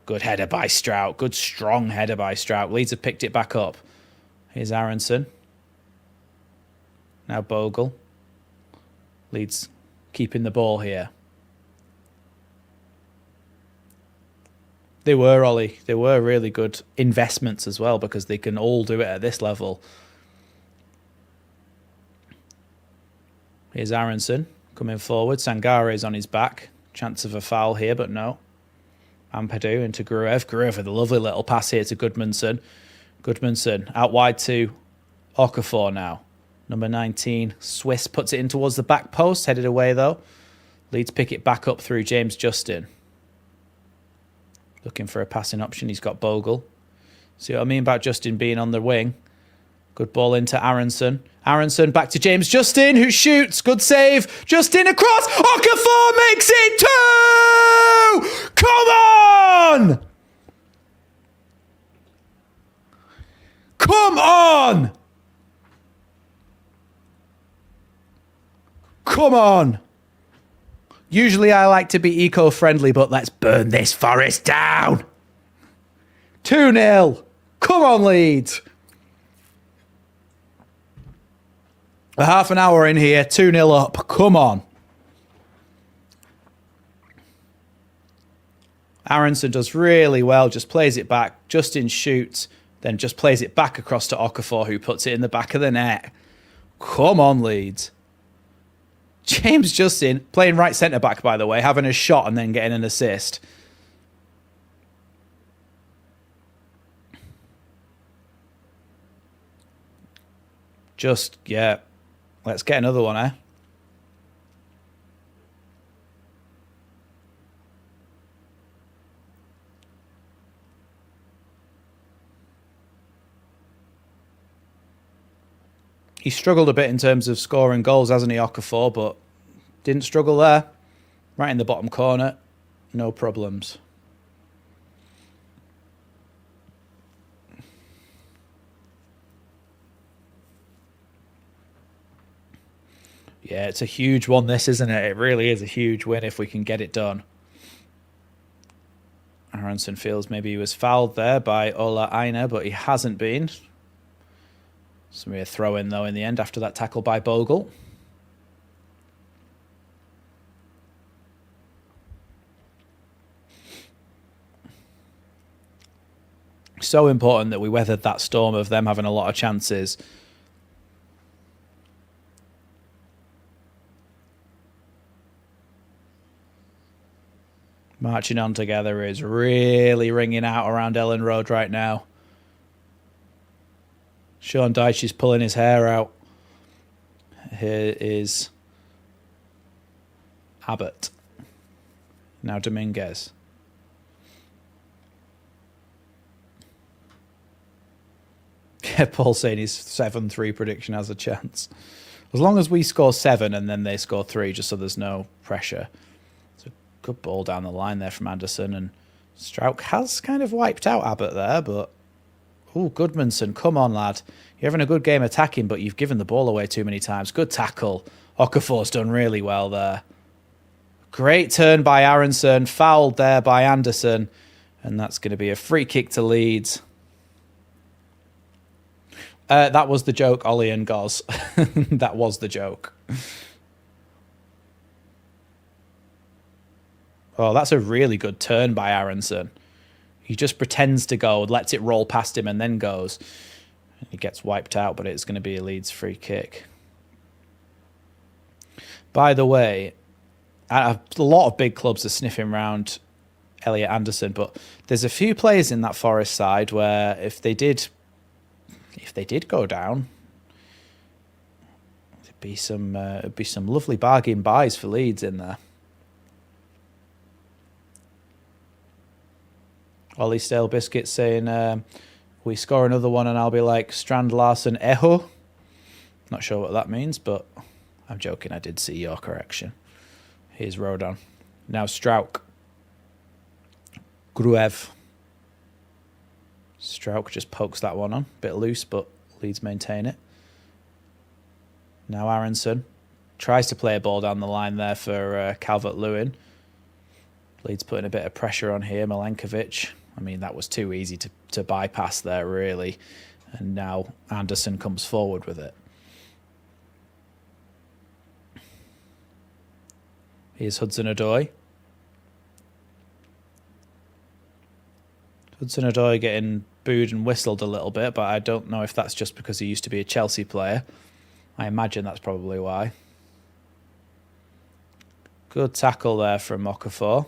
Good header by Strout. Good, strong header by Strout. Leeds have picked it back up. Here's Aronson. Now Bogle. Leeds keeping the ball here. They were, Ollie. They were really good investments as well because they can all do it at this level. Here's Aronson coming forward. Sangare is on his back. Chance of a foul here, but no. Ampadu into Gruev. Gruev with a lovely little pass here to Goodmanson. Goodmanson out wide to Okafor now. Number 19, Swiss puts it in towards the back post, headed away though. Leeds pick it back up through James Justin. Looking for a passing option. He's got Bogle. See what I mean about Justin being on the wing? Good ball into Aronson. Aronson back to James Justin, who shoots. Good save. Justin across. Okafor makes it 2! Come on! Come on! Come on! Usually I like to be eco-friendly, but let's burn this Forest down. 2-0. Come on, Leeds. A half an hour in here, 2-0 up. Come on. Aronson does really well, just plays it back. Justin shoots, then just plays it back across to Okafor, who puts it in the back of the net. Come on, Leeds. James Justin, playing right centre-back, by the way, having a shot and then getting an assist. Just, yeah. Let's get another one, eh? He struggled a bit in terms of scoring goals, hasn't he, Okafor, but didn't struggle there. Right in the bottom corner. No problems. Yeah, it's a huge one, this, isn't it? It really is a huge win if we can get it done. Aronson feels maybe he was fouled there by Ola Aina, but he hasn't been. Some a throw in though in the end after that tackle by Bogle. So important that we weathered that storm of them having a lot of chances. Marching on together is really ringing out around Ellen Road right now. Sean Dyche is pulling his hair out. Here is Abbott. Now Dominguez. Paul saying his 7-3 prediction has a chance. As long as we score 7 and then they score 3, just so there's no pressure. It's a good ball down the line there from Anderson. And Strauch has kind of wiped out Abbott there, but... Oh, Goodmanson, come on, lad. You're having a good game attacking, but you've given the ball away too many times. Good tackle. Okafor's done really well there. Great turn by Aronson. Fouled there by Anderson. And that's going to be a free kick to Leeds. That was the joke, Ollie and Goz. That was the joke. Oh, that's a really good turn by Aronson. He just pretends to go, lets it roll past him and then goes. He gets wiped out, but it's going to be a Leeds free kick. By the way, a lot of big clubs are sniffing around Elliot Anderson, but there's a few players in that Forest side where if they did go down, it'd be some lovely bargain buys for Leeds in there. Ollie Stale Biscuit saying, we score another one and I'll be like, Strand Larson Eho. Not sure what that means, but I'm joking. I did see your correction. Here's Rodon. Now Strauch. Gruev. Strauch just pokes that one on. Bit loose, but Leeds maintain it. Now Aronson tries to play a ball down the line there for Calvert-Lewin. Leeds putting a bit of pressure on here. Milenkovic. I mean, that was too easy to bypass there, really. And now Anderson comes forward with it. Here's Hudson-Odoi. Hudson-Odoi getting booed and whistled a little bit, but I don't know if that's just because he used to be a Chelsea player. I imagine that's probably why. Good tackle there from Okafor.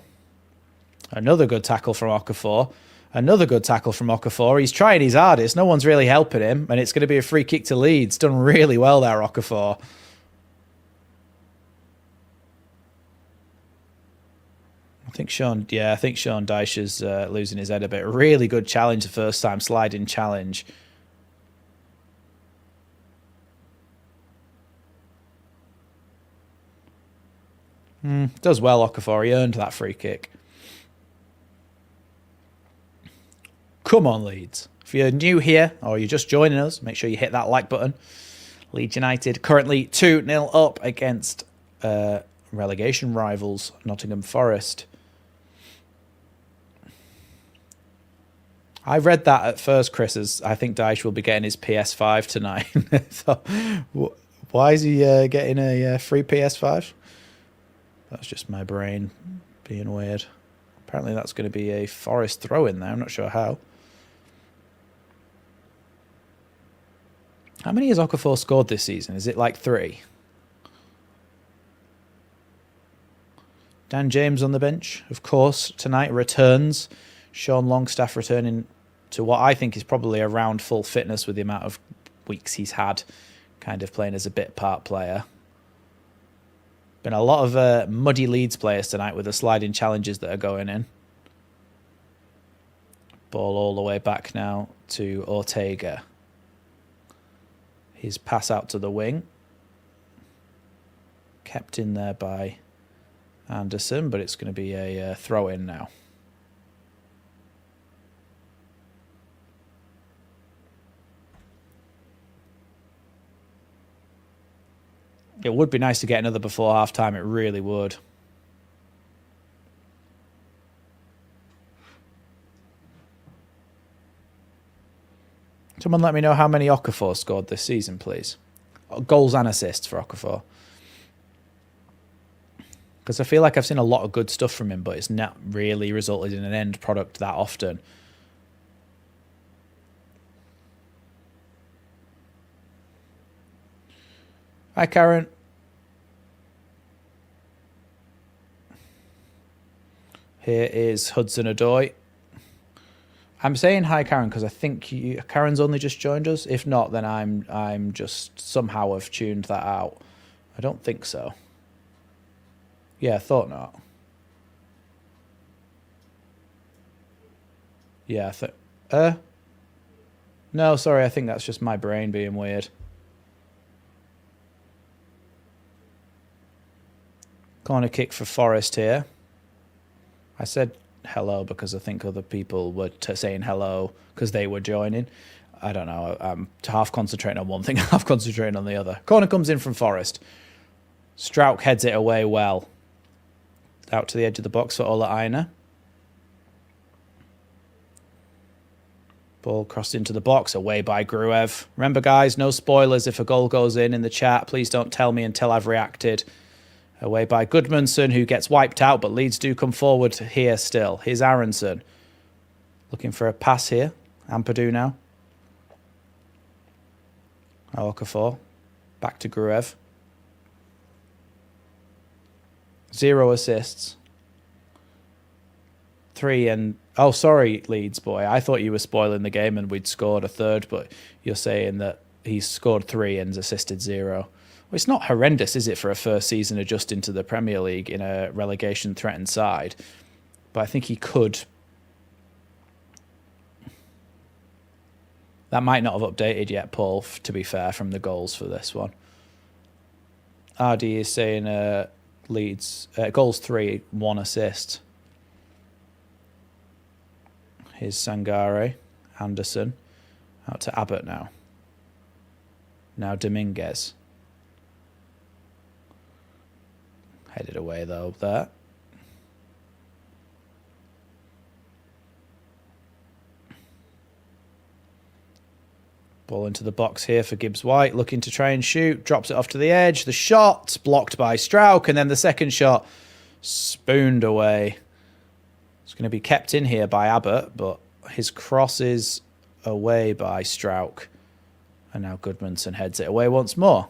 Another good tackle from Okafor. Another good tackle from Okafor. He's trying his hardest. No one's really helping him, and it's going to be a free kick to Leeds. Done really well there, Okafor. I think Sean Dyche is losing his head a bit. Really good challenge the first time, sliding challenge. Does well, Okafor. He earned that free kick. Come on, Leeds. If you're new here or you're just joining us, make sure you hit that like button. Leeds United currently 2-0 up against relegation rivals Nottingham Forest. I read that at first, Chris, as I think Dyche will be getting his PS5 tonight. So, why is he getting a free PS5? That's just my brain being weird. Apparently that's going to be a Forest throw in there. I'm not sure how. How many has Okafor scored this season? Is it like 3? Dan James on the bench, of course, tonight returns. Sean Longstaff returning to what I think is probably around full fitness with the amount of weeks he's had kind of playing as a bit part player. Been a lot of muddy Leeds players tonight with the sliding challenges that are going in. Ball all the way back now to Ortega. His pass out to the wing. Kept in there by Anderson, but it's going to be a throw-in now. It would be nice to get another before half-time. It really would. Someone let me know how many Okafor scored this season, please. Goals and assists for Okafor. Because I feel like I've seen a lot of good stuff from him, but it's not really resulted in an end product that often. Hi, Karen. Here is Hudson-Odoi. I'm saying hi, Karen, because I think Karen's only just joined us. If not, then I'm just somehow have tuned that out. I don't think so. Yeah, I thought not. Yeah, no, sorry, I think that's just my brain being weird. Corner kick for Forest here. I said hello because I think other people were saying hello because they were joining. I don't know. I'm half concentrating on one thing, half concentrating on the other. Corner comes in from Forest. Strauch heads it away well. Out to the edge of the box for Ola Aina. Ball crossed into the box, away by Gruev. Remember, guys, no spoilers if a goal goes in the chat. Please don't tell me until I've reacted. Away by Goodmanson, who gets wiped out, but Leeds do come forward here still. Here's Aronson. Looking for a pass here. Ampadu now. Okafor. Back to Gruev. 0 assists. 3 and... Oh, sorry, Leeds boy. I thought you were spoiling the game and we'd scored a third, but you're saying that he's scored 3 and assisted 0. Well, it's not horrendous, is it, for a first season adjusting to the Premier League in a relegation-threatened side? But I think he could. That might not have updated yet, Paul, to be fair, from the goals for this one. RD is saying Leeds, goals 3, 1 assist. Here's Sangare, Anderson. Out to Abbott now. Now Dominguez. Headed away, though, there. Ball into the box here for Gibbs-White, looking to try and shoot. Drops it off to the edge. The shot blocked by Strauch, and then the second shot spooned away. It's going to be kept in here by Abbott, but his cross is away by Strauch. And now Goodmanson heads it away once more.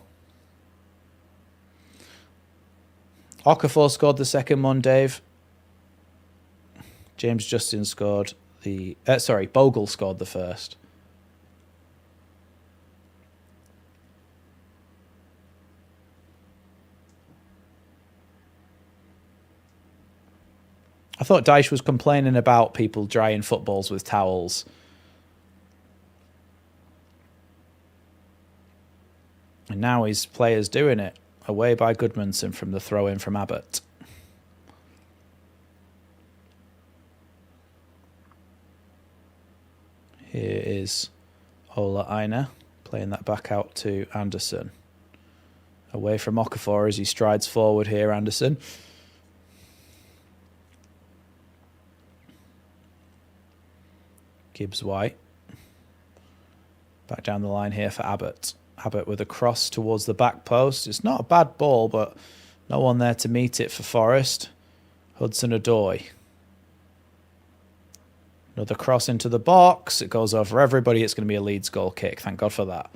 Okafor scored the second one, Dave. James Justin scored Bogle scored the first. I thought Dyche was complaining about people drying footballs with towels. And now his players doing it. Away by Goodmanson from the throw-in from Abbott. Here is Ola Aina playing that back out to Anderson. Away from Okafor as he strides forward here, Anderson. Gibbs-White. Back down the line here for Abbott. Abbott with a cross towards the back post. It's not a bad ball, but no one there to meet it for Forest. Hudson-Odoi. Another cross into the box. It goes over everybody. It's going to be a Leeds goal kick. Thank God for that.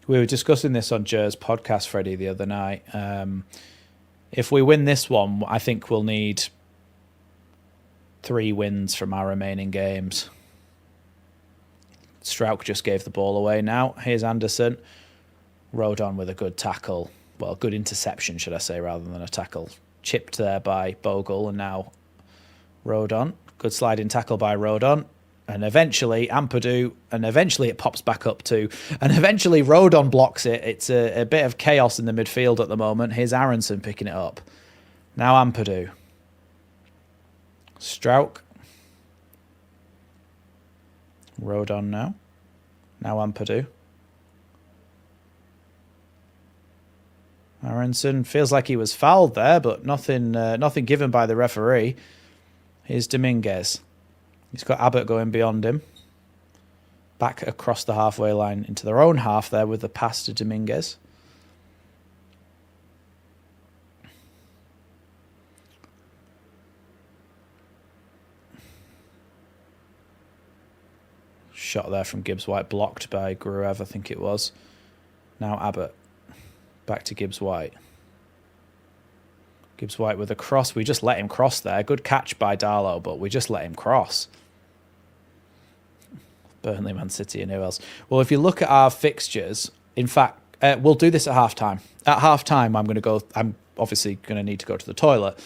We were discussing this on Jer's podcast, Freddie, the other night. If we win this one, I think we'll need 3 wins from our remaining games. Strauch just gave the ball away now. Here's Anderson. Rodon with a good tackle. Well, good interception, should I say, rather than a tackle. Chipped there by Bogle, and now Rodon. Good sliding tackle by Rodon. And eventually Ampadu, and eventually it pops back up too. And eventually Rodon blocks it. It's a bit of chaos in the midfield at the moment. Here's Aronson picking it up. Now Ampadu. Strauch. Rodon now. Now Ampadu. Aronson feels like he was fouled there, but nothing given by the referee. Here's Dominguez. He's got Abbott going beyond him. Back across the halfway line into their own half there with the pass to Dominguez. Shot there from Gibbs-White, blocked by Gruev, I think it was. Now Abbott. Back to Gibbs-White. Gibbs-White with a cross. We just let him cross there. Good catch by Darlow, but we just let him cross. Burnley, Man City, and who else? Well, if you look at our fixtures, in fact, we'll do this at half-time. At half-time, I'm obviously going to need to go to the toilet,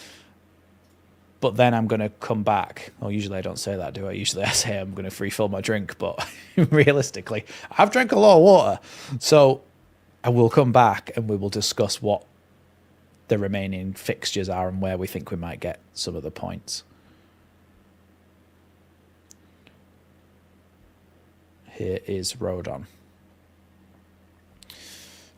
but then I'm going to come back. Well, usually I don't say that, do I? Usually I say I'm going to refill my drink, but realistically, I've drank a lot of water. So I will come back and we will discuss what the remaining fixtures are and where we think we might get some of the points. Here is Rodon.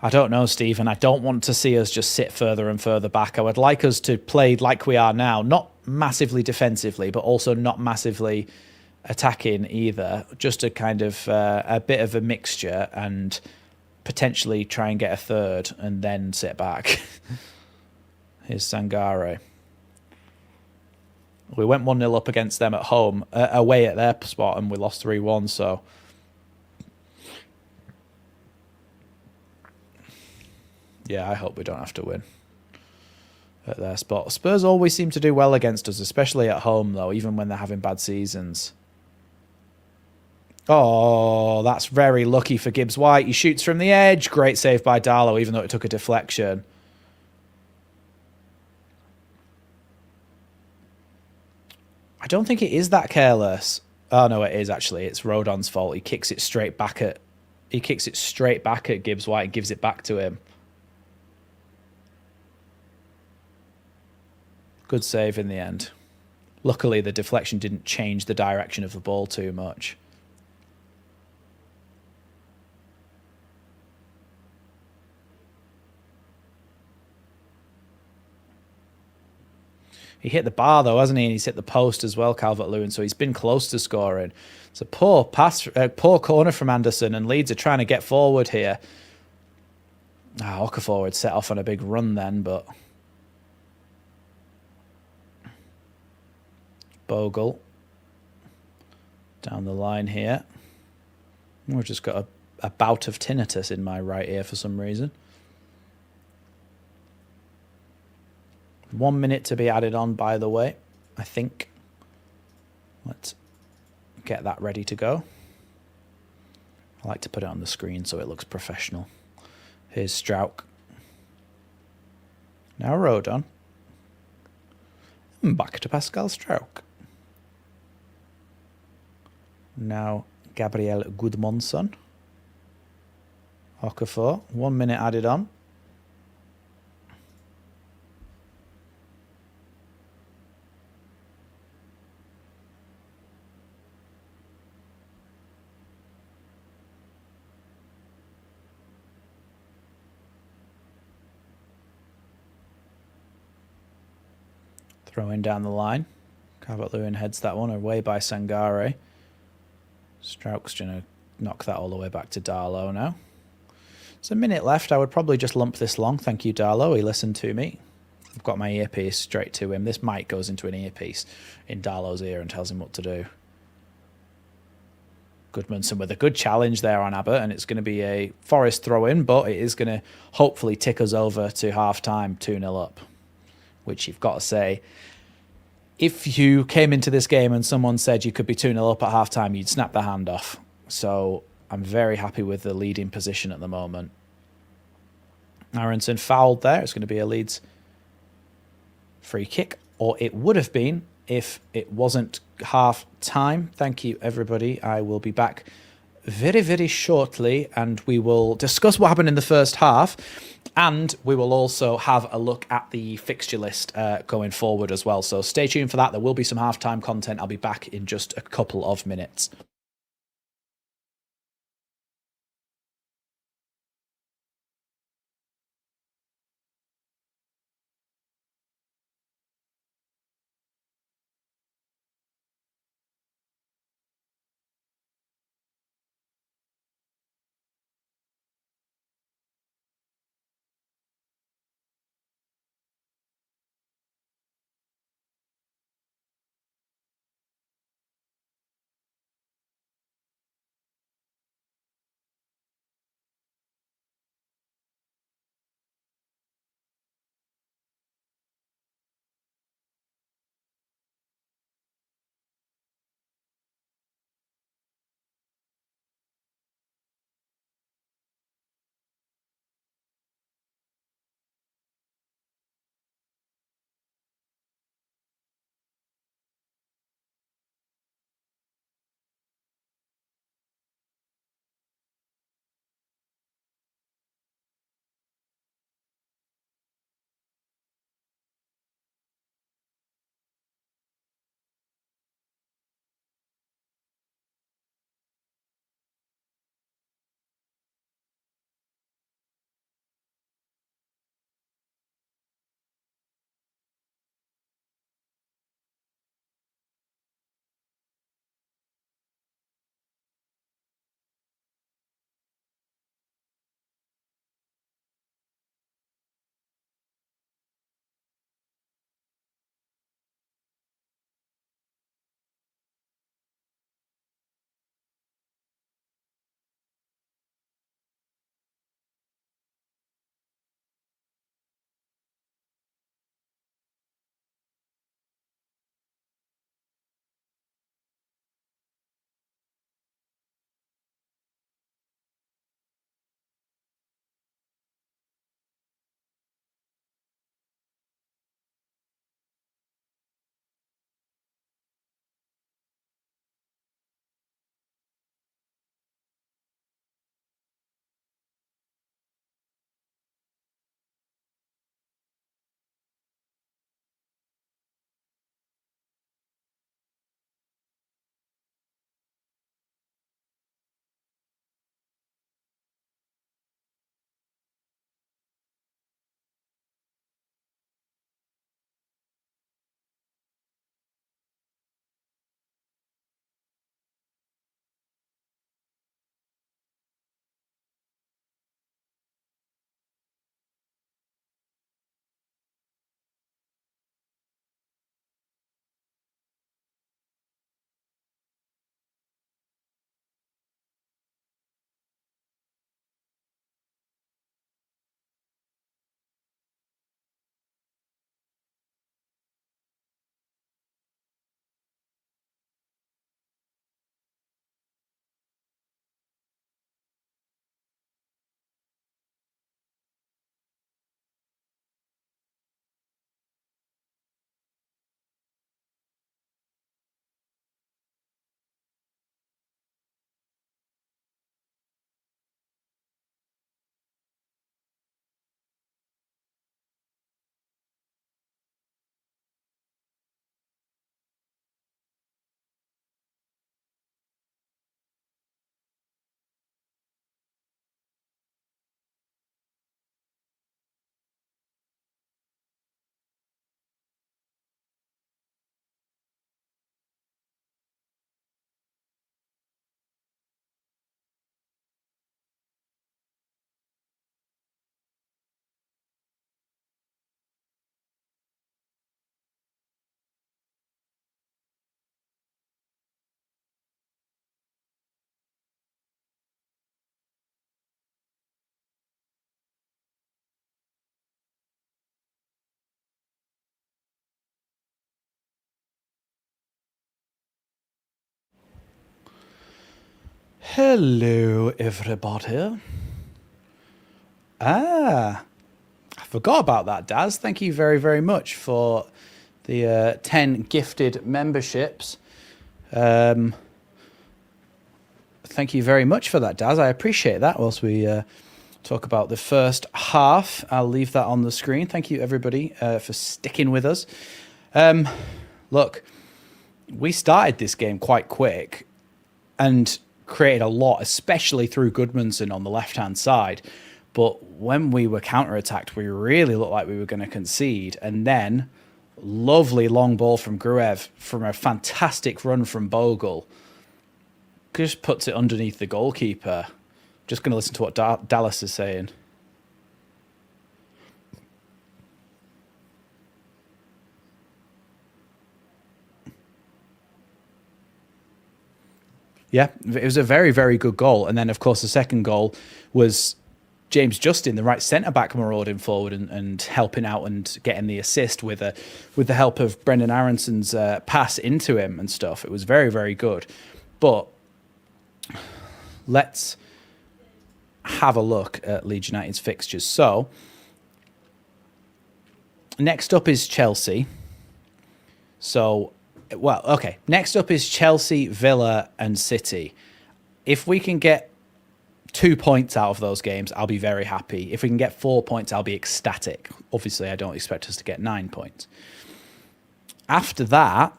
I don't know, Stephen. I don't want to see us just sit further and further back. I would like us to play like we are now, not massively defensively, but also not massively attacking either. Just a kind of a bit of a mixture and potentially try and get a third and then sit back. Here's Sangare. We went 1-0 up against them at home, away at their spot, and we lost 3-1, so... Yeah, I hope we don't have to win at their spot. Spurs always seem to do well against us, especially at home, though, even when they're having bad seasons. Oh, that's very lucky for Gibbs-White. He shoots from the edge. Great save by Darlow, even though it took a deflection. I don't think it is that careless. Oh, no, it is, actually. It's Rodon's fault. He kicks it straight back at Gibbs-White and gives it back to him. Good save in the end. Luckily, the deflection didn't change the direction of the ball too much. He hit the bar, though, hasn't he? And he's hit the post as well, Calvert-Lewin, so he's been close to scoring. It's a poor corner from Anderson, and Leeds are trying to get forward here. Okafor had set off on a big run then, but... Bogle down the line here. We've just got a bout of tinnitus in my right ear for some reason. 1 minute to be added on, by the way, I think. Let's get that ready to go. I like to put it on the screen so it looks professional. Here's Strauch. Now Rodon. And back to Pascal Strauch. Now Gabriel Gudmundsson. Okafor. 1 minute added on. Throwing down the line. Calvert-Lewin heads that one away by Sangare. Strauch's going to knock that all the way back to Darlow now. There's a minute left. I would probably just lump this long. Thank you, Darlow. He listened to me. I've got my earpiece straight to him. This mic goes into an earpiece in Darlow's ear and tells him what to do. Gudmundsson with a good challenge there on Abbott, and it's going to be a Forest throw-in, but it is going to hopefully tick us over to half-time 2-0 up, which you've got to say, if you came into this game and someone said you could be 2-0 up at half-time, you'd snap the hand off. So I'm very happy with the leading position at the moment. Aronson fouled there. It's going to be a Leeds free kick, or it would have been if it wasn't half-time. Thank you, everybody. I will be back very, very shortly, and we will discuss what happened in the first half, and we will also have a look at the fixture list going forward as well. So stay tuned for that. There will be some half-time content. I'll be back in just a couple of minutes. Hello, everybody. I forgot about that, Daz. Thank you very, very much for the 10 gifted memberships. Thank you very much for that, Daz. I appreciate that. Whilst we talk about the first half, I'll leave that on the screen. Thank you, everybody, for sticking with us. Look, we started this game quite quick and created a lot, especially through Goodmanson on the left-hand side. But when we were counter-attacked, we really looked like we were going to concede. And then, lovely long ball from Gruev from a fantastic run from Bogle. Just puts it underneath the goalkeeper. Just going to listen to what Dallas is saying. Yeah, it was a very, very good goal. And then, of course, the second goal was James Justin, the right centre-back, marauding forward and helping out and getting the assist with the help of Brendan Aronson's pass into him and stuff. It was very, very good. But let's have a look at Leeds United's fixtures. So, next up is Chelsea. Next up is Chelsea, Villa, and City. If we can get 2 points out of those games, I'll be very happy. If we can get 4 points, I'll be ecstatic. Obviously, I don't expect us to get 9 points. After that,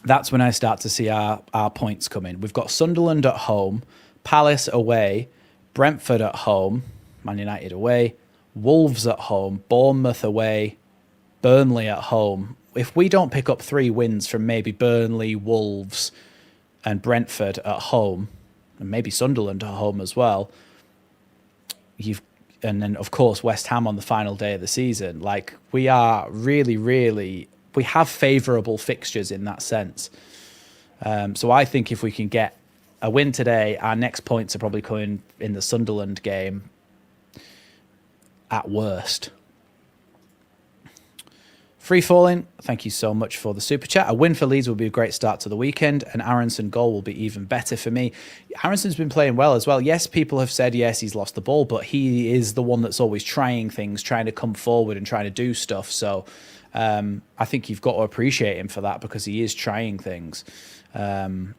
that's when I start to see our points come in. We've got Sunderland at home, Palace away, Brentford at home, Man United away, Wolves at home, Bournemouth away, Burnley at home. If we don't pick up 3 wins from maybe Burnley, Wolves, and Brentford at home, and maybe Sunderland at home as well, and then of course West Ham on the final day of the season. Like, we are really, really, we have favourable fixtures in that sense. So I think if we can get a win today, our next points are probably coming in the Sunderland game at worst. Free Falling, thank you so much for the super chat. A win for Leeds will be a great start to the weekend. An Aronson goal will be even better for me. Aronson's been playing well as well. Yes, people have said, yes, he's lost the ball, but he is the one that's always trying things, trying to come forward and trying to do stuff. So I think you've got to appreciate him for that, because he is trying things. So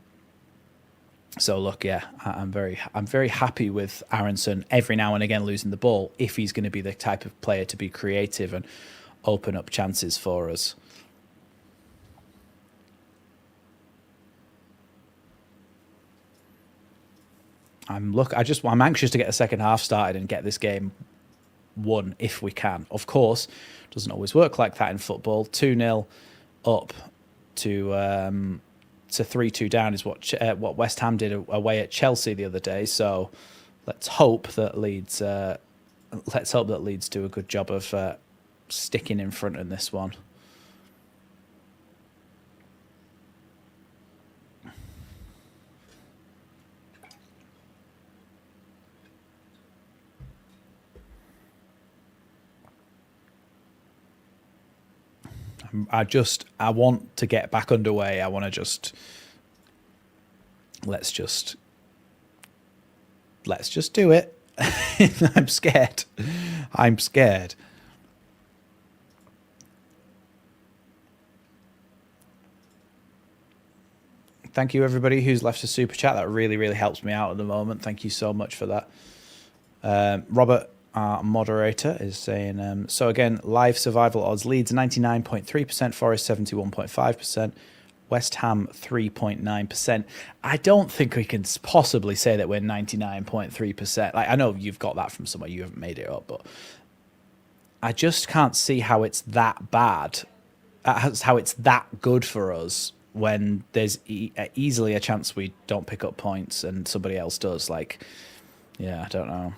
look, yeah, I'm very happy with Aronson every now and again losing the ball, if he's going to be the type of player to be creative and open up chances for us. I'm anxious to get the second half started and get this game won if we can. Of course, it doesn't always work like that in football. 2-0 up to 3-2 down is what West Ham did away at Chelsea the other day. So let's hope that Leeds do a good job of sticking in front in this one. I want to get back underway. I want to let's just do it. I'm scared. Thank you, everybody who's left a super chat. That really, really helps me out at the moment. Thank you so much for that. Robert, our moderator, is saying, so again, live survival odds. Leeds 99.3%, Forest 71.5%, West Ham 3.9%. I don't think we can possibly say that we're 99.3%. Like, I know you've got that from somewhere. You haven't made it up, but I just can't see how it's that bad. How it's that good for us when there's easily a chance we don't pick up points and somebody else does. Like, yeah, I don't know.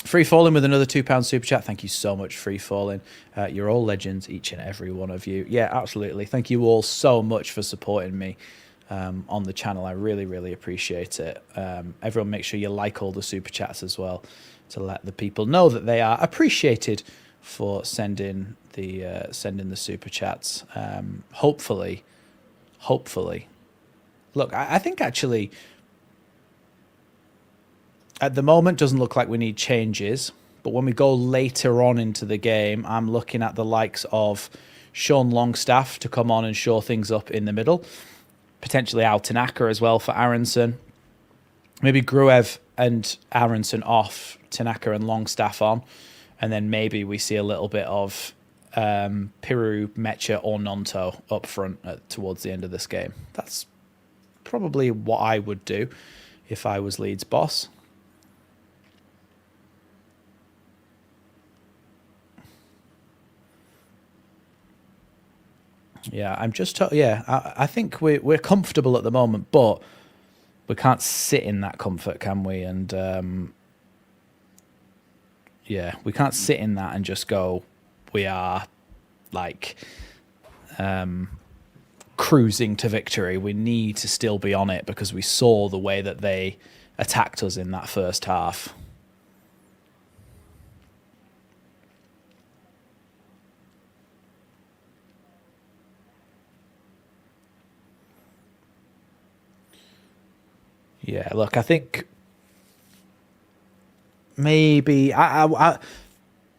Free Falling with another £2 super chat. Thank you so much, Free Falling. You're all legends, each and every one of you. Yeah, absolutely. Thank you all so much for supporting me on the channel. I really, really appreciate it. Everyone, make sure you like all the super chats as well, to let the people know that they are appreciated for sending the super chats. Hopefully. Look, I think actually At the moment, doesn't look like we need changes. But when we go later on into the game, I'm looking at the likes of Sean Longstaff to come on and shore things up in the middle. Potentially Al Tanaka as well for Aronson. Maybe Gruev and Aronson off, Tanaka and Longstaff on. And then maybe we see a little bit of Piru, Mecha or Nonto up front towards the end of this game. That's probably what I would do if I was Leeds' boss. Yeah, I'm just... I think we're comfortable at the moment, but we can't sit in that comfort, can we? And yeah, we can't sit in that and just go, we are like cruising to victory. We need to still be on it because we saw the way that they attacked us in that first half. Yeah, look, I think maybe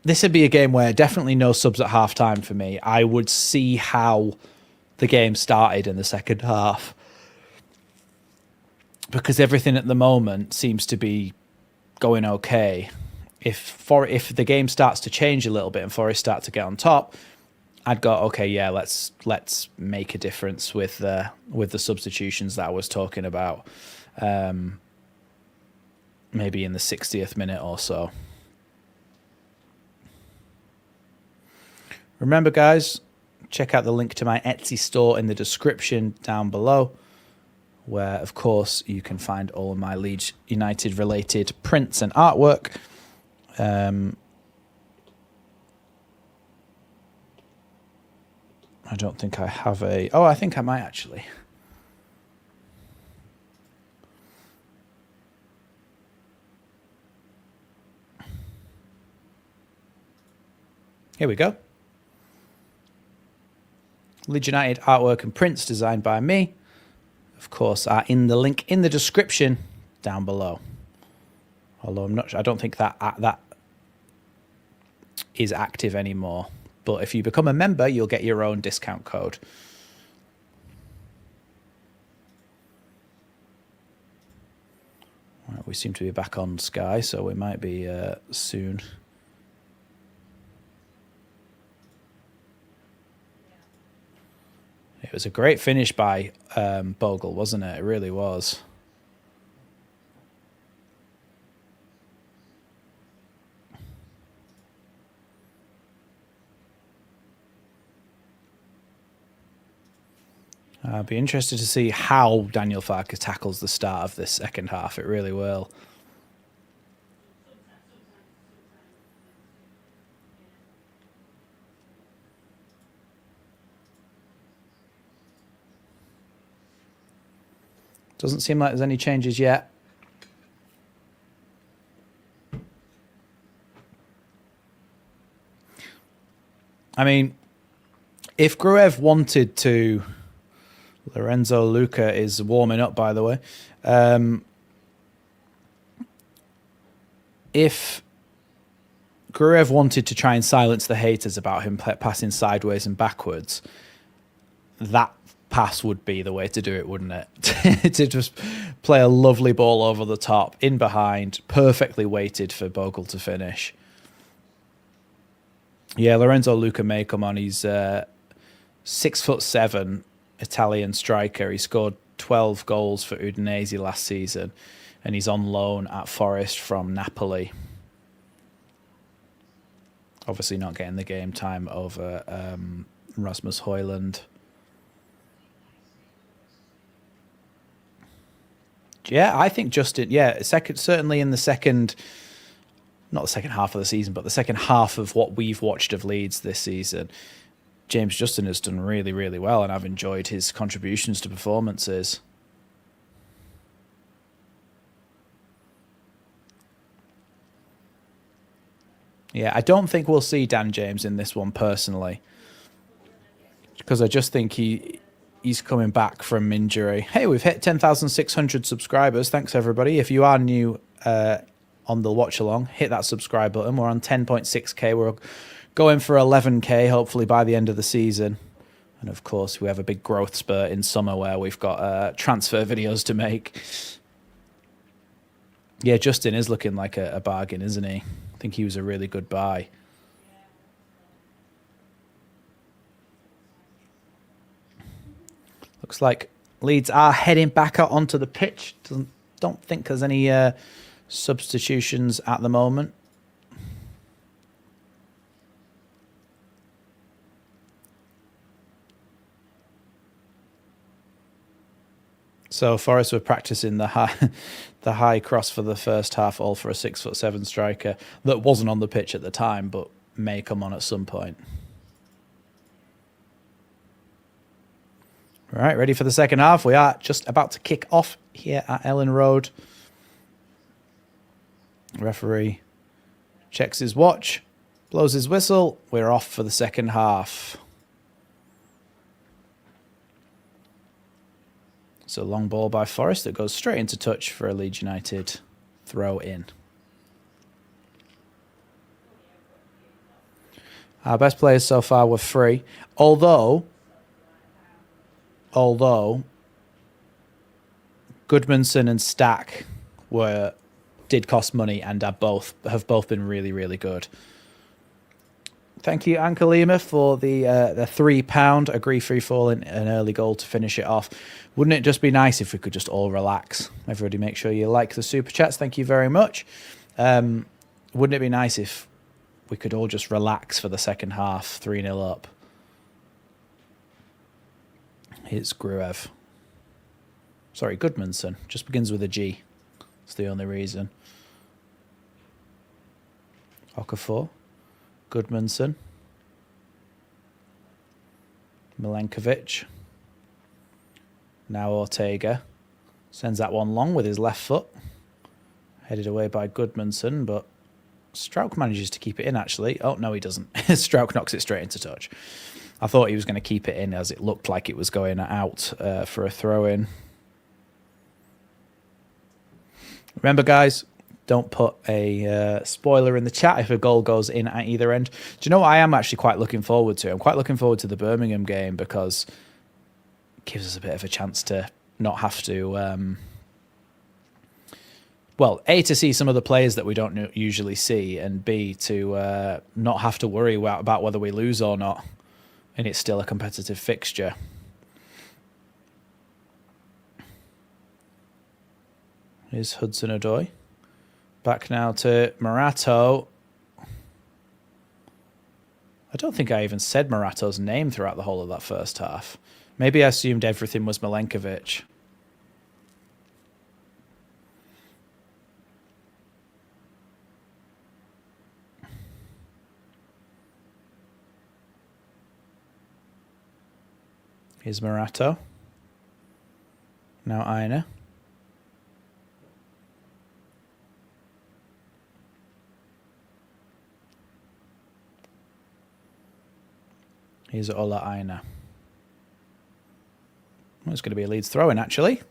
this would be a game where definitely no subs at half time for me. I would see how the game started in the second half because everything at the moment seems to be going okay. If the game starts to change a little bit and Forest start to get on top, I'd go, okay, yeah, let's make a difference with the substitutions that I was talking about. Maybe in the 60th minute or so. Remember, guys, check out the link to my Etsy store in the description down below, where, of course, you can find all of my Leeds United related prints and artwork. I don't think I have a... Oh, I think I might actually. Here we go. Leeds United artwork and prints designed by me, of course, are in the link in the description down below. Although I don't think that is active anymore. But if you become a member, you'll get your own discount code. Right, we seem to be back on Sky, so we might be soon. It was a great finish by Bogle, wasn't it? It really was. I'll be interested to see how Daniel Farke tackles the start of this second half. It really will. Doesn't seem like there's any changes yet. I mean, if Gruev wanted to... Lorenzo Luca is warming up, by the way. If Gruev wanted to try and silence the haters about him passing sideways and backwards, that pass would be the way to do it, wouldn't it? To just play a lovely ball over the top, in behind, perfectly weighted for Bogle to finish. Yeah, Lorenzo Luca may come on. He's 6'7", Italian striker. He scored 12 goals for Udinese last season, and he's on loan at Forest from Napoli. Obviously not getting the game time over Rasmus Højlund. Yeah, I think Justin, certainly in the second, not the second half of the season, but the second half of what we've watched of Leeds this season, James Justin has done really, really well, and I've enjoyed his contributions to performances. Yeah, I don't think we'll see Dan James in this one personally, because I just think he's coming back from injury. Hey, we've hit 10,600 subscribers. Thanks, everybody. If you are new on the watch along, hit that subscribe button. We're on 10.6k. We're going for 11k, hopefully by the end of the season. And of course, we have a big growth spurt in summer where we've got transfer videos to make. Yeah, Justin is looking like a bargain, isn't he? I think he was a really good buy. Looks like Leeds are heading back out onto the pitch. Don't think there's any substitutions at the moment. So Forest were practicing the high cross for the first half, all for a 6'7" striker that wasn't on the pitch at the time, but may come on at some point. Right, ready for the second half. We are just about to kick off here at Ellen Road. Referee checks his watch, blows his whistle. We're off for the second half. It's a long ball by Forest that goes straight into touch for a Leeds United throw in. Our best players so far were free, although Goodmanson and Stack did cost money and have both been really, really good. Thank you, Anka Lima, for the £3. Agree free fall in an early goal to finish it off. Wouldn't it just be nice if we could just all relax? Everybody make sure you like the super chats. Thank you very much. Wouldn't it be nice if we could all just relax for the second half, 3-0 up? It's Gruev. Sorry, Goodmanson. Just begins with a G. That's the only reason. Okafor. Goodmanson. Milenkovic. Now Ortega. Sends that one long with his left foot. Headed away by Goodmanson, but Strauch manages to keep it in, actually. Oh, no, he doesn't. Strauch knocks it straight into touch. I thought he was going to keep it in as it looked like it was going out for a throw-in. Remember, guys, don't put a spoiler in the chat if a goal goes in at either end. Do you know what I am actually quite looking forward to? I'm quite looking forward to the Birmingham game because it gives us a bit of a chance to not have to... well, A, to see some of the players that we don't usually see, and B, to not have to worry about whether we lose or not. And it's still a competitive fixture. Here's Hudson-Odoi. Back now to Morato. I don't think I even said Morato's name throughout the whole of that first half. Maybe I assumed everything was Milenkovic. Here's Morato. Now Aina. Here's Ola Aina. Well, it's going to be a Leeds throw-in, actually.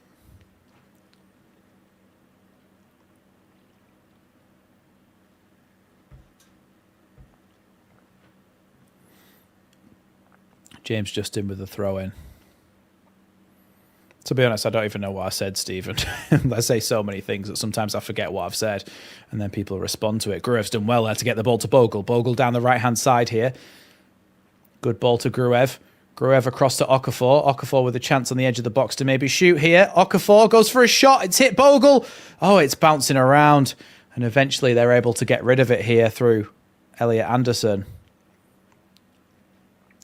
James Justin with the throw-in. To be honest, I don't even know what I said, Stephen. I say so many things that sometimes I forget what I've said, and then people respond to it. Gruev's done well there to get the ball to Bogle. Bogle down the right-hand side here. Good ball to Gruev. Gruev across to Okafor. Okafor with a chance on the edge of the box to maybe shoot here. Okafor goes for a shot. It's hit Bogle. Oh, it's bouncing around. And eventually they're able to get rid of it here through Elliot Anderson.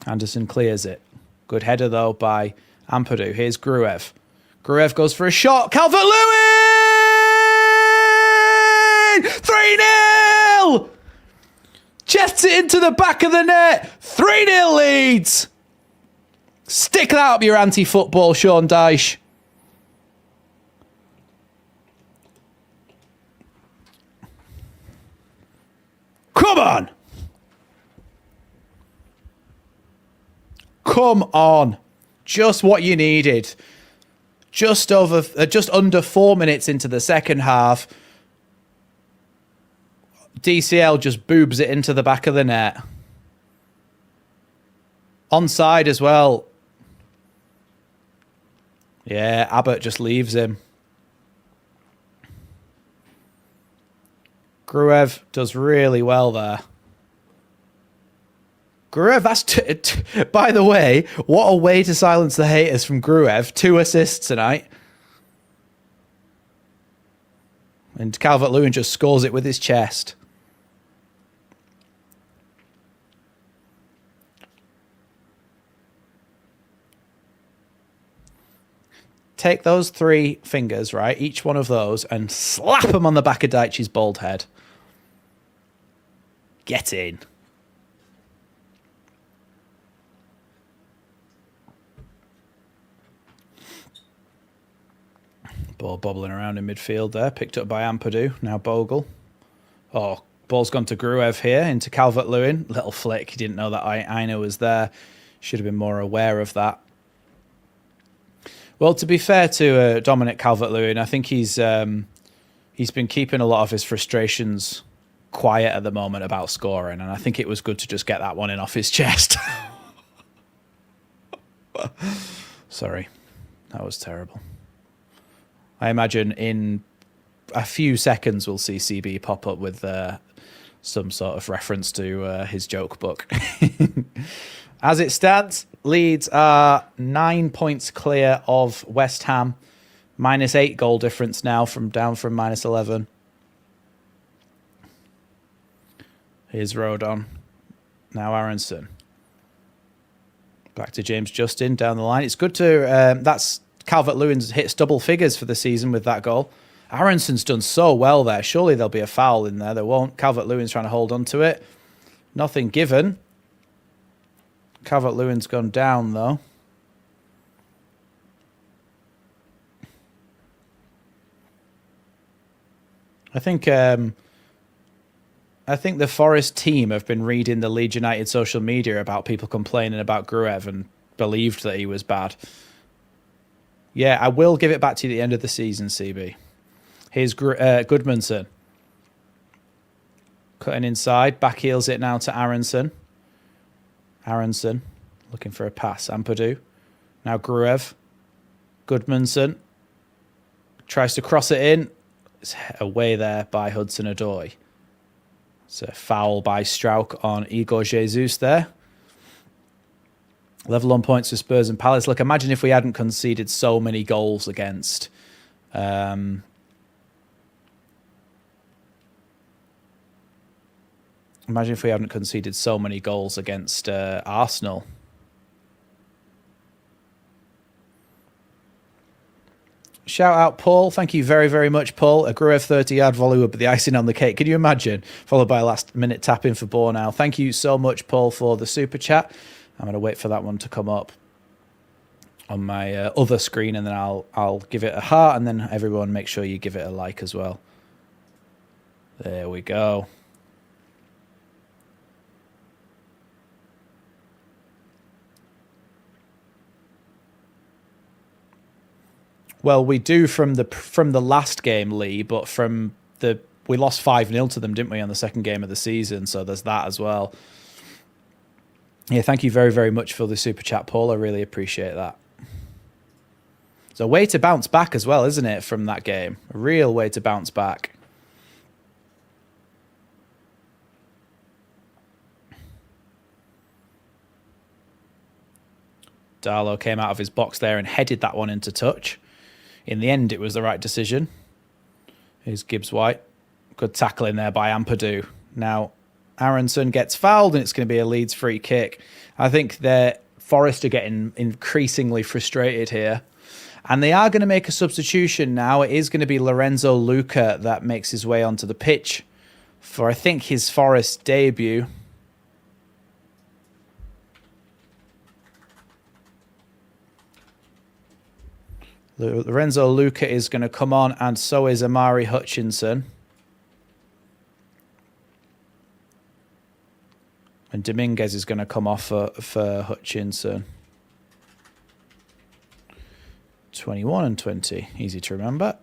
Anderson clears it. Good header, though, by Ampadu. Here's Gruev. Gruev goes for a shot. Calvert-Lewin! 3-0! Jets it into the back of the net. 3-0 Leeds. Stick that up your anti-football, Sean Dyche. Come on. Come on. Just what you needed. Just under 4 minutes into the second half. DCL just boobs it into the back of the net. Onside as well. Yeah, Abbott just leaves him. Gruev does really well there. Gruev, that's... by the way, what a way to silence the haters from Gruev. 2 assists tonight. And Calvert-Lewin just scores it with his chest. Take those 3 fingers, right, each one of those, and slap them on the back of Daichi's bald head. Get in. Ball bobbling around in midfield there. Picked up by Ampadu. Now Bogle. Oh, ball's gone to Gruev here, into Calvert-Lewin. Little flick. He didn't know that Aina was there. Should have been more aware of that. Well, to be fair to Dominic Calvert-Lewin, I think he's been keeping a lot of his frustrations quiet at the moment about scoring, and I think it was good to just get that one in off his chest. Sorry, that was terrible. I imagine in a few seconds we'll see CB pop up with some sort of reference to his joke book. As it stands, Leeds are 9 points clear of West Ham. -8 goal difference now, down from -11. Here's Rodon. Now Aronson. Back to James Justin down the line. It's good to... that's Calvert-Lewin's hits double figures for the season with that goal. Aronson's done so well there. Surely there'll be a foul in there. There won't. Calvert-Lewin's trying to hold on to it. Nothing given. Calvert-Lewin's gone down, though. I think the Forest team have been reading the Leeds United social media about people complaining about Gruev and believed that he was bad. Yeah, I will give it back to you at the end of the season, CB. Here's Goodmanson. Cutting inside. Back heels it now to Aronson. Aronson looking for a pass. Ampadu. Now Gruev. Goodmanson. Tries to cross it in. It's away there by Hudson-Odoi. It's a foul by Strauch on Igor Jesus there. Level on points for Spurs and Palace. Look, imagine if we hadn't conceded so many goals against... imagine if we hadn't conceded so many goals against Arsenal. Shout out Paul. Thank you very, very much, Paul. A Gruev 30-yard volley would be the icing on the cake. Can you imagine? Followed by a last-minute tap-in for Bornau. Thank you so much, Paul, for the super chat. I'm going to wait for that one to come up on my other screen, and then I'll give it a heart, and then everyone make sure you give it a like as well. There we go. Well, we do from the last game, Lee, but we lost 5-0 to them, didn't we, on the second game of the season? So there's that as well. Yeah, thank you very, very much for the super chat, Paul. I really appreciate that. It's a way to bounce back as well, isn't it, from that game? A real way to bounce back. Darlow came out of his box there and headed that one into touch. In the end, it was the right decision. Here's Gibbs-White. Good tackling there by Ampadu. Now, Aronson gets fouled, and it's going to be a Leeds free kick. I think Forest are getting increasingly frustrated here. And they are going to make a substitution now. It is going to be Lorenzo Luca that makes his way onto the pitch for, I think, his Forest debut. Lorenzo Luca is going to come on, and so is Amari Hutchinson. And Dominguez is going to come off for Hutchinson. 21 and 20. Easy to remember.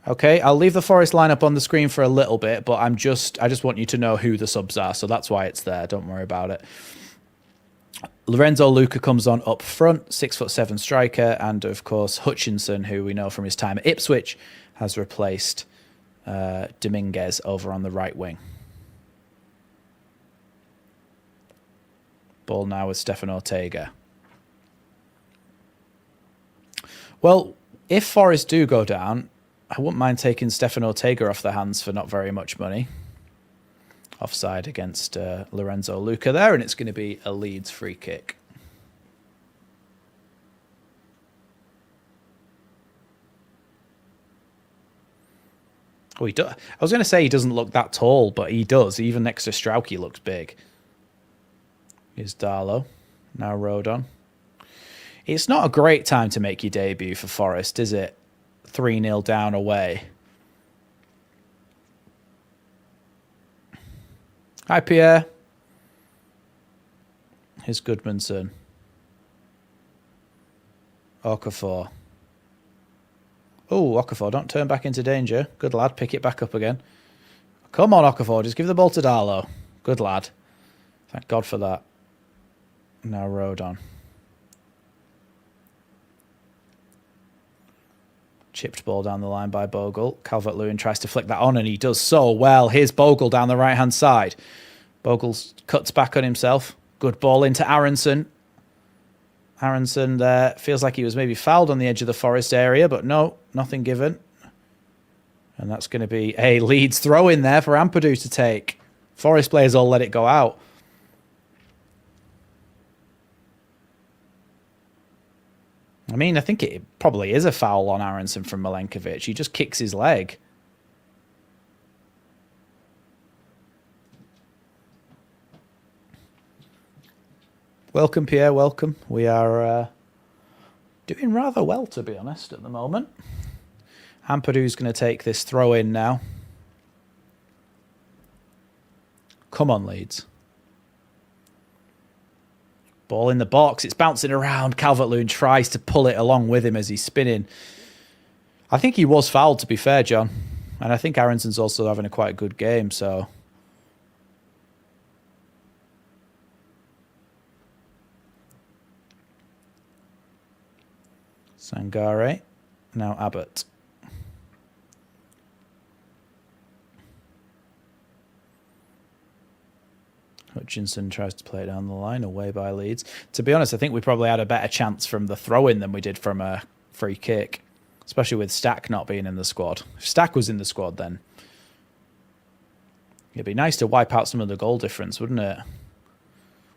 Okay, I'll leave the Forest lineup on the screen for a little bit, but I just want you to know who the subs are, so that's why it's there. Don't worry about it. Lorenzo Luca comes on up front, 6'7" striker, and of course Hutchinson, who we know from his time at Ipswich, has replaced Dominguez over on the right wing. Ball now with Stefan Ortega. Well, if Forest do go down, I wouldn't mind taking Stefan Ortega off their hands for not very much money. Offside against Lorenzo Luca there, and it's going to be a Leeds free kick. Oh, I was going to say he doesn't look that tall, but he does. Even next to Strauch, he looks big. Here's Darlow. Now Rodon. It's not a great time to make your debut for Forest, is it? 3-0 down away. Hi, Pierre. Here's Goodmanson. Okafor. Oh, Okafor, don't turn back into danger. Good lad, pick it back up again. Come on, Okafor, just give the ball to Darlow. Good lad. Thank God for that. Now Rodon. Chipped ball down the line by Bogle. Calvert-Lewin tries to flick that on, and he does so well. Here's Bogle down the right-hand side. Bogle cuts back on himself. Good ball into Aronson. Aronson there feels like he was maybe fouled on the edge of the Forest area, but no, nothing given. And that's going to be a Leeds throw in there for Ampadu to take. Forest players all let it go out. I mean, I think it probably is a foul on Aronson from Milenkovic. He just kicks his leg. Welcome, Pierre, welcome. We are doing rather well, to be honest, at the moment. Ampadu's going to take this throw in now. Come on, Leeds. Ball in the box. It's bouncing around. Calvert-Lewin tries to pull it along with him as he's spinning. I think he was fouled, to be fair, John. And I think Aronson's also having a quite good game, so... Sangare. Now Abbott. Hutchinson tries to play it down the line, away by Leeds. To be honest, I think we probably had a better chance from the throw-in than we did from a free kick, especially with Stack not being in the squad. If Stack was in the squad, then it'd be nice to wipe out some of the goal difference, wouldn't it?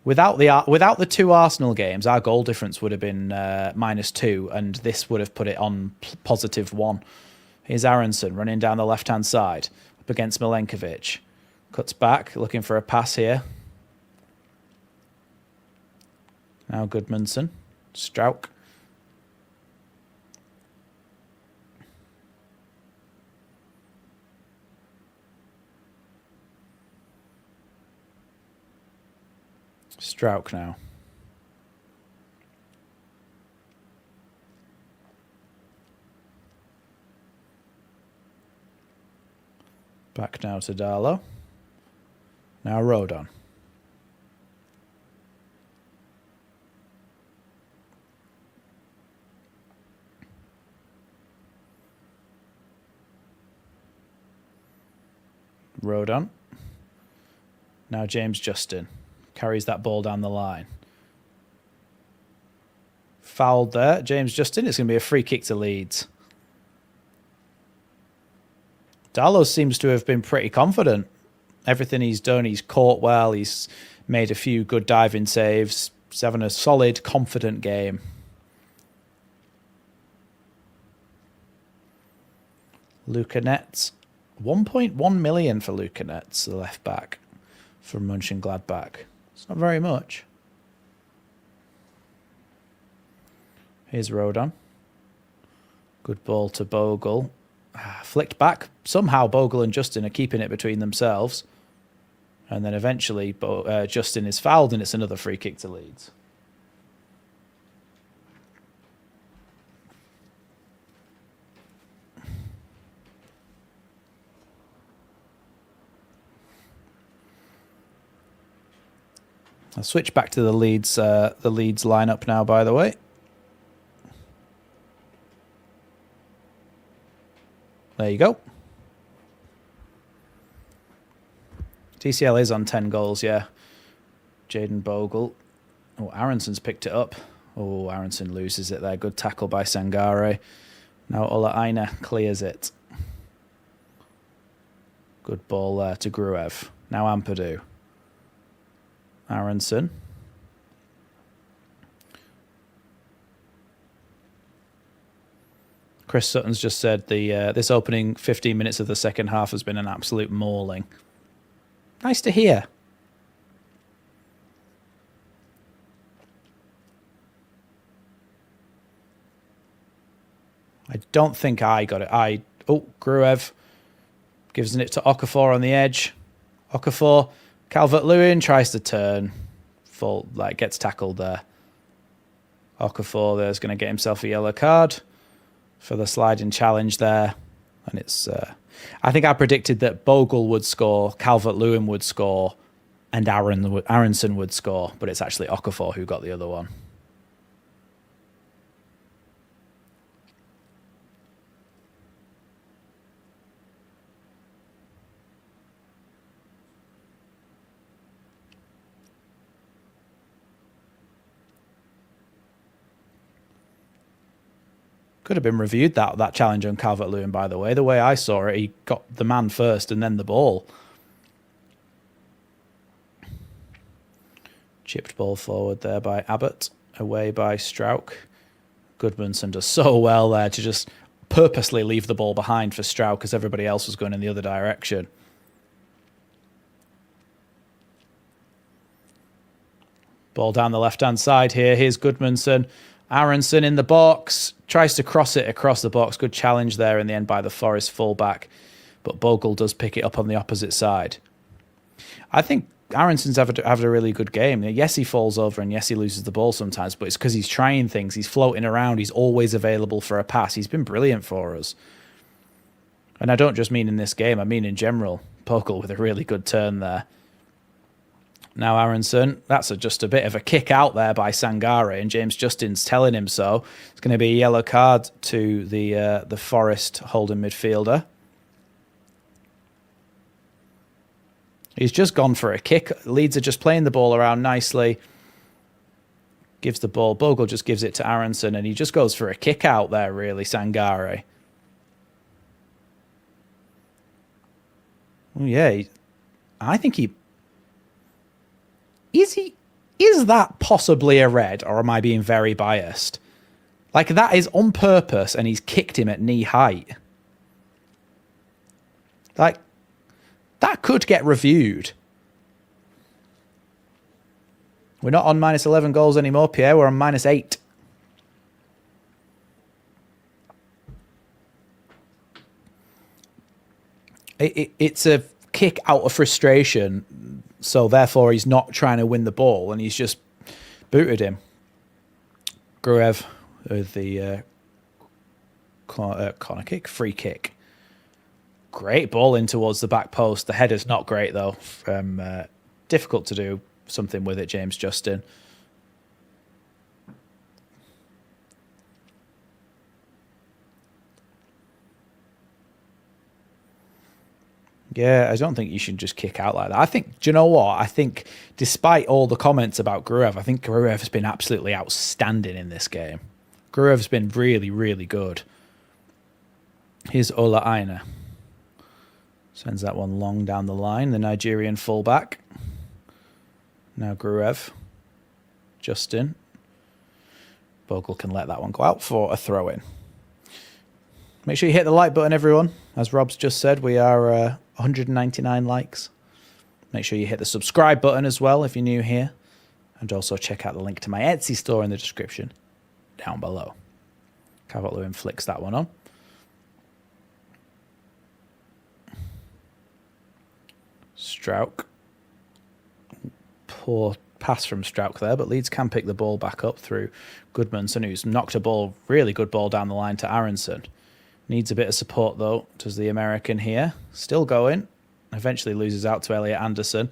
Without the two Arsenal games, our goal difference would have been -2, and this would have put it on +1. Here's Aronson running down the left-hand side up against Milenkovic. Cuts back, looking for a pass here. Now Goodmanson. Strauch. Strauch now. Back now to Darlow. Now Rodon. Rodon. Now James Justin. Carries that ball down the line. Fouled there. James Justin. It's going to be a free kick to Leeds. Darlow seems to have been pretty confident. Everything he's done, he's caught well. He's made a few good diving saves. He's having a solid, confident game. Luca Netz. 1.1 million for Luca Netz, the left back from Mönchengladbach. It's not very much. Here's Rodon. Good ball to Bogle. Flicked back. Somehow Bogle and Justin are keeping it between themselves. And then eventually Justin is fouled and it's another free kick to Leeds. I'll switch back to the Leeds lineup now, by the way. There you go. TCL is on 10 goals, yeah. Jaden Bogle. Oh, Aronson's picked it up. Oh, Aronson loses it there. Good tackle by Sangare. Now Ola Aina clears it. Good ball there to Gruev. Now Ampadu. Aronson. Chris Sutton's just said this opening 15 minutes of the second half has been an absolute mauling. Nice to hear. I don't think I got it. Gruev gives it to Okafor on the edge. Okafor, Calvert-Lewin tries to turn. Gets tackled there. Okafor there's going to get himself a yellow card for the sliding challenge there. And it's... I think I predicted that Bogle would score, Calvert-Lewin would score, and Aronson would score, but it's actually Okafor who got the other one. Could have been reviewed that challenge on Calvert-Lewin, by the way. The way I saw it, he got the man first and then the ball. Chipped ball forward there by Abbott, away by Strauch. Goodmanson does so well there to just purposely leave the ball behind for Strauch because everybody else was going in the other direction. Ball down the left-hand side here. Here's Goodmanson. Aronson in the box, tries to cross it across the box. Good challenge there in the end by the Forest fullback. But Bogle does pick it up on the opposite side. I think Aronson's having a really good game. Yes, he falls over and yes, he loses the ball sometimes, but it's because he's trying things. He's floating around. He's always available for a pass. He's been brilliant for us. And I don't just mean in this game, I mean in general. Bogle with a really good turn there. Now Aronson, that's just a bit of a kick out there by Sangare, and James Justin's telling him so. It's going to be a yellow card to the Forest holding midfielder. He's just gone for a kick. Leeds are just playing the ball around nicely. Gives the ball. Bogle just gives it to Aronson, and he just goes for a kick out there, really, Sangare. Oh, yeah. I think he... Is that possibly a red, or am I being very biased? Like, that is on purpose, and he's kicked him at knee height. Like, that could get reviewed. We're not on minus 11 goals anymore, Pierre. We're on minus 8. It's a kick out of frustration, so therefore he's not trying to win the ball, and he's just booted him. Gruev with the corner kick, free kick. Great ball in towards the back post. The header's not great, though. Difficult to do something with it, James Justin. Yeah, I don't think you should just kick out like that. I think, do you know what? I think despite all the comments about Gruev, I think Gruev has been absolutely outstanding in this game. Gruev's been really, really good. Here's Ola Aina. Sends that one long down the line. The Nigerian fullback. Now Gruev. Justin. Bogle can let that one go out for a throw-in. Make sure you hit the like button, everyone. As Rob's just said, we are 199 likes. Make sure you hit the subscribe button as well if you're new here. And also check out the link to my Etsy store in the description down below. Calvert-Lewin flicks that one on. Strauch. Poor pass from Strauch there, but Leeds can pick the ball back up through Goodmanson, who's knocked a really good ball down the line to Aronson. Needs a bit of support, though, does the American here. Still going. Eventually loses out to Elliot Anderson.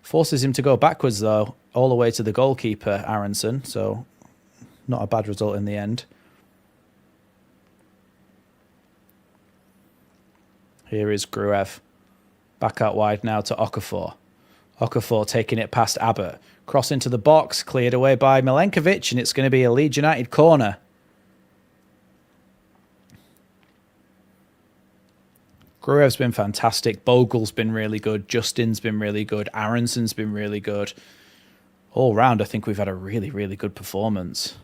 Forces him to go backwards, though, all the way to the goalkeeper, Aronson. So not a bad result in the end. Here is Gruev. Back out wide now to Okafor. Okafor taking it past Abbott. Cross into the box, cleared away by Milenkovic, and it's going to be a Leeds United corner. Gruev's been fantastic. Bogle's been really good. Justin's been really good. Aronson's been really good. All round, I think we've had a really, really good performance.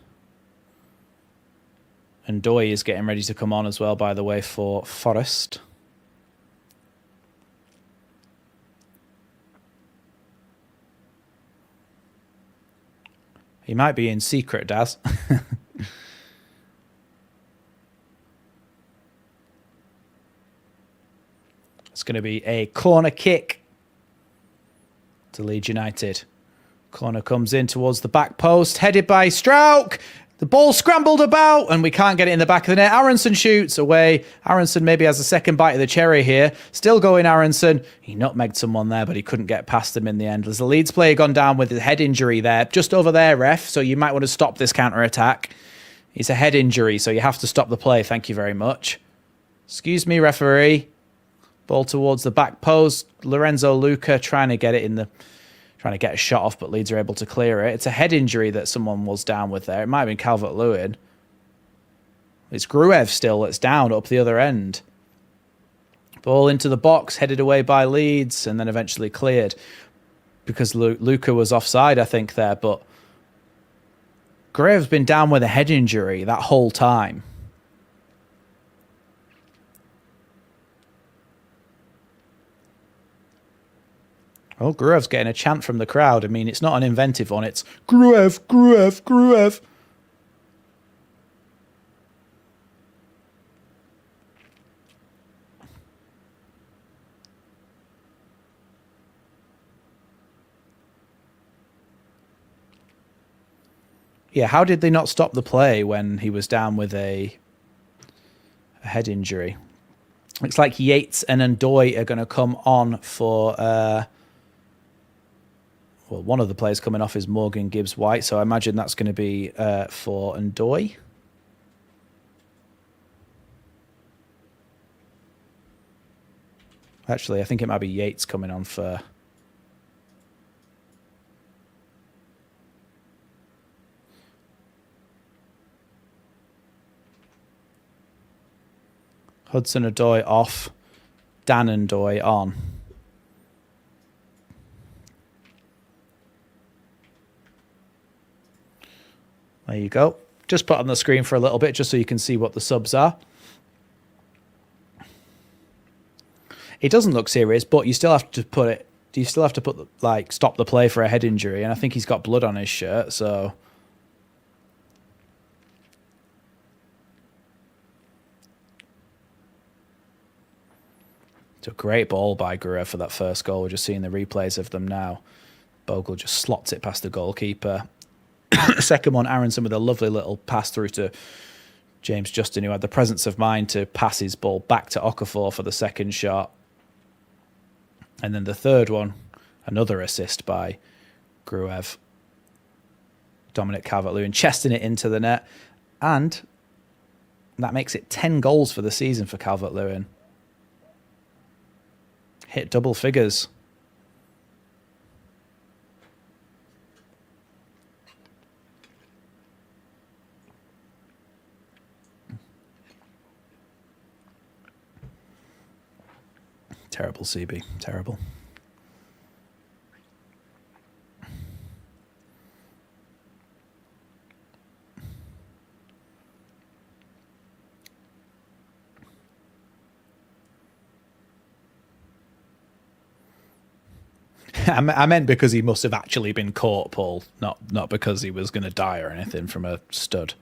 And Doy is getting ready to come on as well, by the way, for Forest. He might be in secret, Daz. It's going to be a corner kick to Leeds United. Corner comes in towards the back post, headed by Strauch. The ball scrambled about, and we can't get it in the back of the net. Aronson shoots away. Aronson maybe has a second bite of the cherry here. Still going, Aronson. He nutmegged someone there, but he couldn't get past him in the end. There's a Leeds player gone down with a head injury there. Just over there, ref, so you might want to stop this counter-attack. It's a head injury, so you have to stop the play. Thank you very much. Excuse me, referee. Ball towards the back post. Lorenzo Luca trying to get a shot off, but Leeds are able to clear it. It's a head injury that someone was down with there. It might have been Calvert-Lewin. It's Gruev still that's down up the other end. Ball into the box, headed away by Leeds, and then eventually cleared. Because Luca was offside, I think, there, but Gruev's been down with a head injury that whole time. Oh, Gruev's getting a chant from the crowd. I mean, it's not an inventive one. It's Gruev, Gruev, Gruev. Yeah, how did they not stop the play when he was down with a head injury? Looks like Yates and Ndoye are going to come on for... Well, one of the players coming off is Morgan Gibbs-White, so I imagine that's going to be for Ndoye. Actually, I think it might be Yates coming on for... Hudson-Odoi off, Dan Ndoye on. There you go. Just put on the screen for a little bit just so you can see what the subs are. It doesn't look serious, but you still have to put it... You still have to put, like, stop the play for a head injury, and I think he's got blood on his shirt, so... It's a great ball by Gruev for that first goal. We're just seeing the replays of them now. Bogle just slots it past the goalkeeper. Second one, Aronson with a lovely little pass through to James Justin, who had the presence of mind to pass his ball back to Okafor for the second shot. And then the third one, another assist by Gruev. Dominic Calvert-Lewin chesting it into the net. And that makes it 10 goals for the season for Calvert-Lewin. Hit double figures. Terrible, CB. Terrible. I meant because he must have actually been caught, Paul, not because he was going to die or anything from a stud.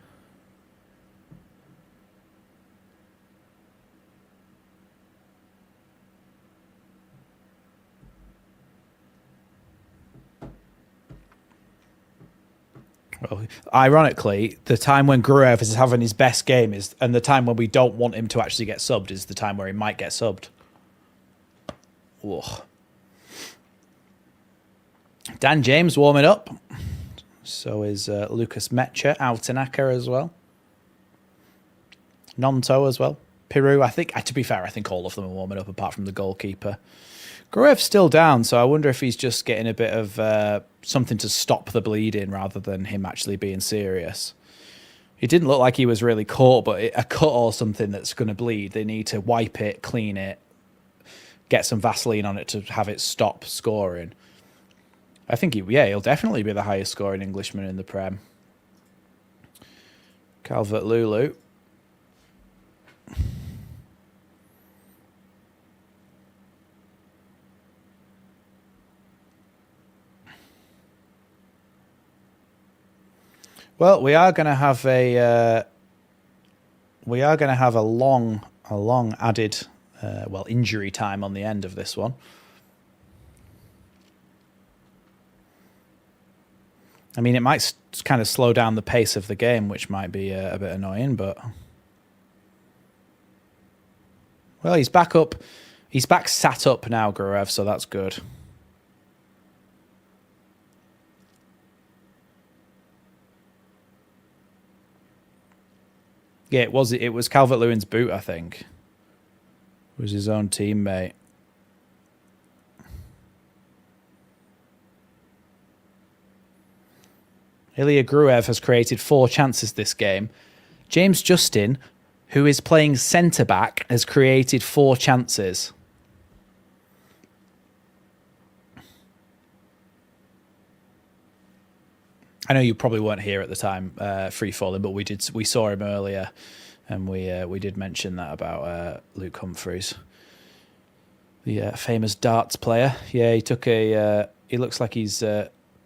Well, ironically, the time when Gruev is having his best game is, and the time when we don't want him to actually get subbed is the time where he might get subbed. Ugh. Dan James warming up. So is Lucas Mecha, Altanaka as well. Nonto as well. Peru, I think, to be fair, I think all of them are warming up apart from the goalkeeper. Gruev's still down, so I wonder if he's just getting a bit of something to stop the bleeding rather than him actually being serious. It didn't look like he was really caught, but a cut or something that's going to bleed, they need to wipe it, clean it, get some Vaseline on it to have it stop scoring. I think he'll definitely be the highest scoring Englishman in the Prem. Calvert-Lewin. Well, we are going to have a long added injury time on the end of this one. I mean, it might kind of slow down the pace of the game, which might be a bit annoying, but well, he's back up. He's back sat up now, Gruev, so that's good. Yeah, it was Calvert-Lewin's boot, I think. It was his own teammate. Ilya Gruev has created 4 chances this game. James Justin, who is playing centre-back, has created 4 chances. I know you probably weren't here at the time, free falling, but we saw him earlier, and we did mention that about Luke Humphreys, the famous darts player. Yeah, he took he looks like he's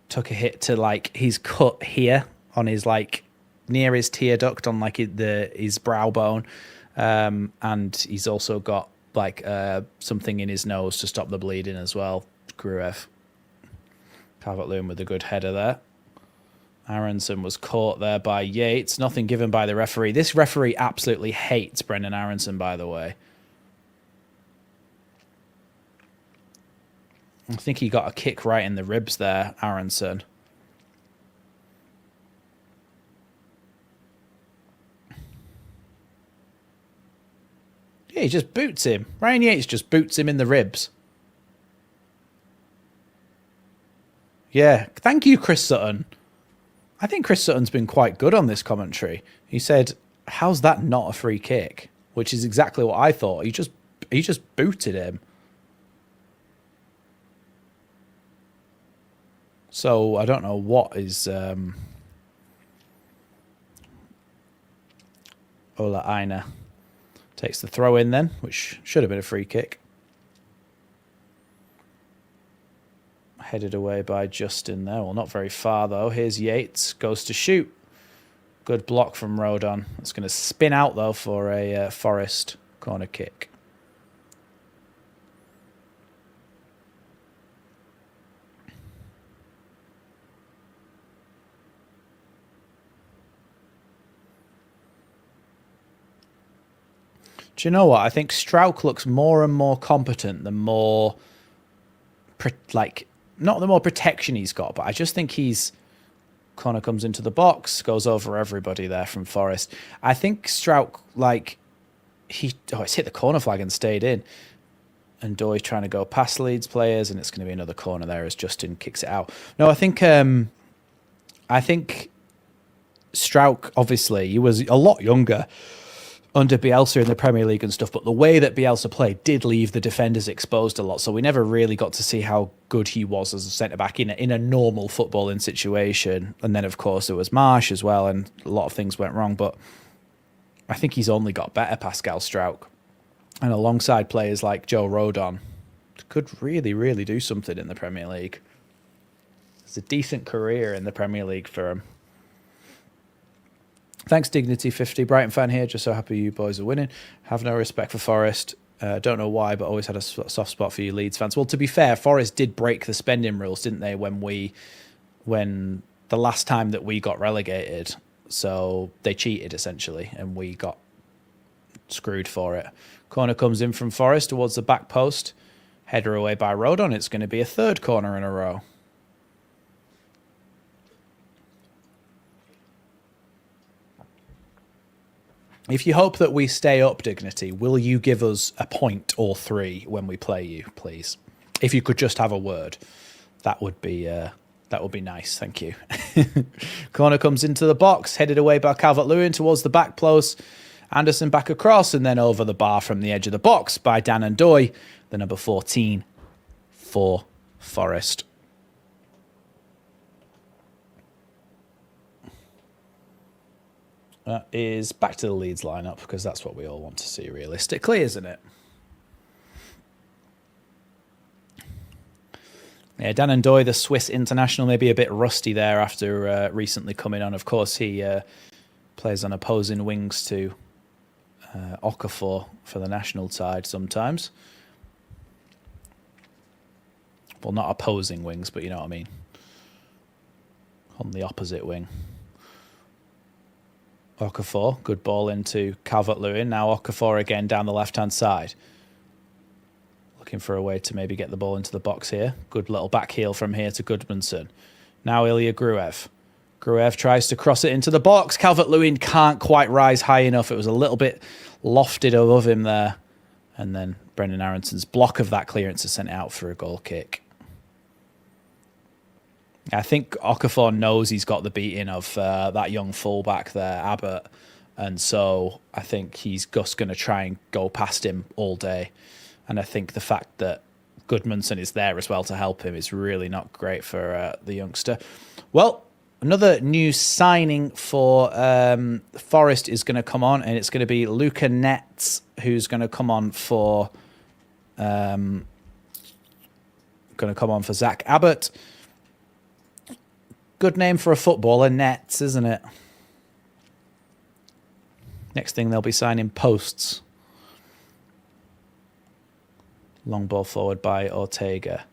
took a hit to he's cut here on his near his tear duct on his brow bone, and he's also got something in his nose to stop the bleeding as well. Gruev. Calvert-Lewin with a good header there. Aronson was caught there by Yates. Nothing given by the referee. This referee absolutely hates Brendan Aronson, by the way. I think he got a kick right in the ribs there, Aronson. Yeah, he just boots him. Ryan Yates just boots him in the ribs. Yeah, thank you, Chris Sutton. I think Chris Sutton's been quite good on this commentary. He said, "How's that not a free kick?" Which is exactly what I thought. He just booted him. So I don't know what is Ola Aina takes the throw in then, which should have been a free kick. Headed away by Justin there. Well, not very far, though. Here's Yates. Goes to shoot. Good block from Rodon. It's going to spin out, though, for a Forest corner kick. Do you know what? I think Strauch looks more and more competent the more, not the more protection he's got, but I just think corner comes into the box, goes over everybody there from Forest. I think Strauch, it's hit the corner flag and stayed in. And Doy's trying to go past Leeds players, and it's going to be another corner there as Justin kicks it out. No, I think Strauch, obviously, he was a lot younger under Bielsa in the Premier League and stuff, but the way that Bielsa played did leave the defenders exposed a lot, so we never really got to see how good he was as a centre-back in a normal footballing situation. And then, of course, there was Marsh as well, and a lot of things went wrong, but I think he's only got better, Pascal Strauch. And alongside players like Joe Rodon, could really, really do something in the Premier League. It's a decent career in the Premier League for him. Thanks, Dignity50. Brighton fan here. Just so happy you boys are winning. Have no respect for Forest. Don't know why, but always had a soft spot for you Leeds fans. Well, to be fair, Forest did break the spending rules, didn't they, when the last time that we got relegated. So they cheated, essentially, and we got screwed for it. Corner comes in from Forest towards the back post. Header away by Rodon. It's going to be a third corner in a row. If you hope that we stay up, Dignity, will you give us a point or 3 when we play you, please? If you could just have a word, that would be nice. Thank you. Corner comes into the box, headed away by Calvert-Lewin towards the back post. Anderson back across and then over the bar from the edge of the box by Dan and Doy, the number 14 for Forest. That is back to the Leeds lineup because that's what we all want to see realistically, isn't it? Yeah, Dan and Doy, the Swiss international, may be a bit rusty there after recently coming on. Of course, he plays on opposing wings to Okafor for the national side sometimes. Well, not opposing wings, but you know what I mean. On the opposite wing. Okafor, good ball into Calvert-Lewin. Now Okafor again down the left-hand side. Looking for a way to maybe get the ball into the box here. Good little back heel from here to Goodmanson. Now Ilya Gruev. Gruev tries to cross it into the box. Calvert-Lewin can't quite rise high enough. It was a little bit lofted above him there. And then Brendan Aronson's block of that clearance is sent out for a goal kick. I think Okafor knows he's got the beating of that young fullback there, Abbott. And so I think he's just going to try and go past him all day. And I think the fact that Goodmanson is there as well to help him is really not great for the youngster. Well, another new signing for Forest is going to come on, and it's going to be Luca Netz, who's going to come on for Zach Abbott. Good name for a footballer, Nets, isn't it? Next thing, they'll be signing Posts. Long ball forward by Ortega.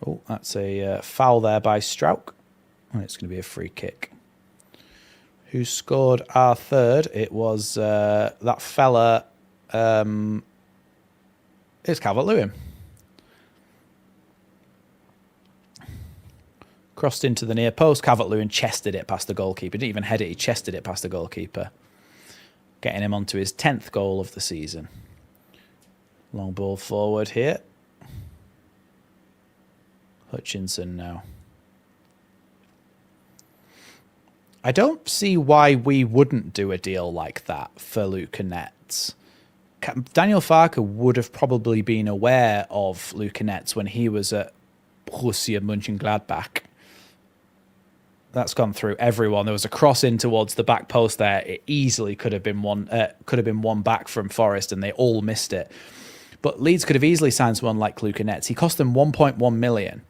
Oh, that's a foul there by Strauch. And it's going to be a free kick. Who scored our third? It was that fella. It's Calvert-Lewin. Crossed into the near post. Calvert-Lewin chested it past the goalkeeper. Didn't even head it. He chested it past the goalkeeper. Getting him onto his 10th goal of the season. Long ball forward here. Hutchinson now. I don't see why we wouldn't do a deal like that for Luca Netz. Daniel Farke would have probably been aware of Luca Netz when he was at Borussia Mönchengladbach. That's gone through everyone. There was a cross in towards the back post there. It easily could have been one back from Forest, and they all missed it. But Leeds could have easily signed someone like Luca Netz. He cost them 1.1 million.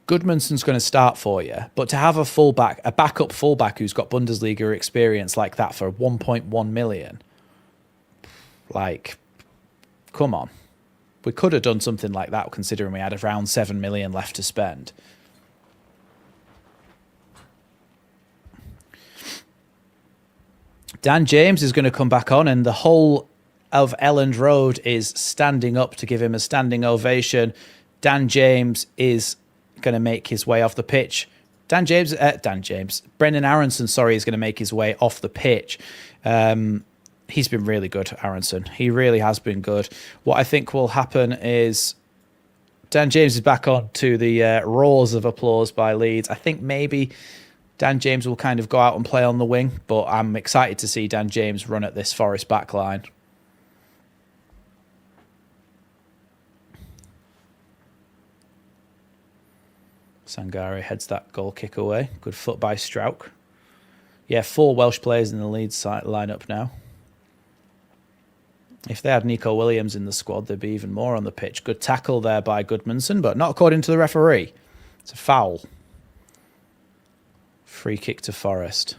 Goodmanson's going to start for you, but to have a backup fullback who's got Bundesliga experience like that for 1.1 million, like, come on. We could have done something like that considering we had around 7 million left to spend. Dan James is going to come back on, and the whole of Elland Road is standing up to give him a standing ovation. Dan James is going to make his way off the pitch. Brendan Aronson, is going to make his way off the pitch. He's been really good, Aronson. He really has been good. What I think will happen is Dan James is back on to the roars of applause by Leeds. I think maybe Dan James will kind of go out and play on the wing, but I'm excited to see Dan James run at this Forest back line. Sangare heads that goal kick away. Good foot by Strauch. Yeah, 4 Welsh players in the Leeds lineup now. If they had Nico Williams in the squad, there'd be even more on the pitch. Good tackle there by Goodmanson, but not according to the referee. It's a foul. Free kick to Forest.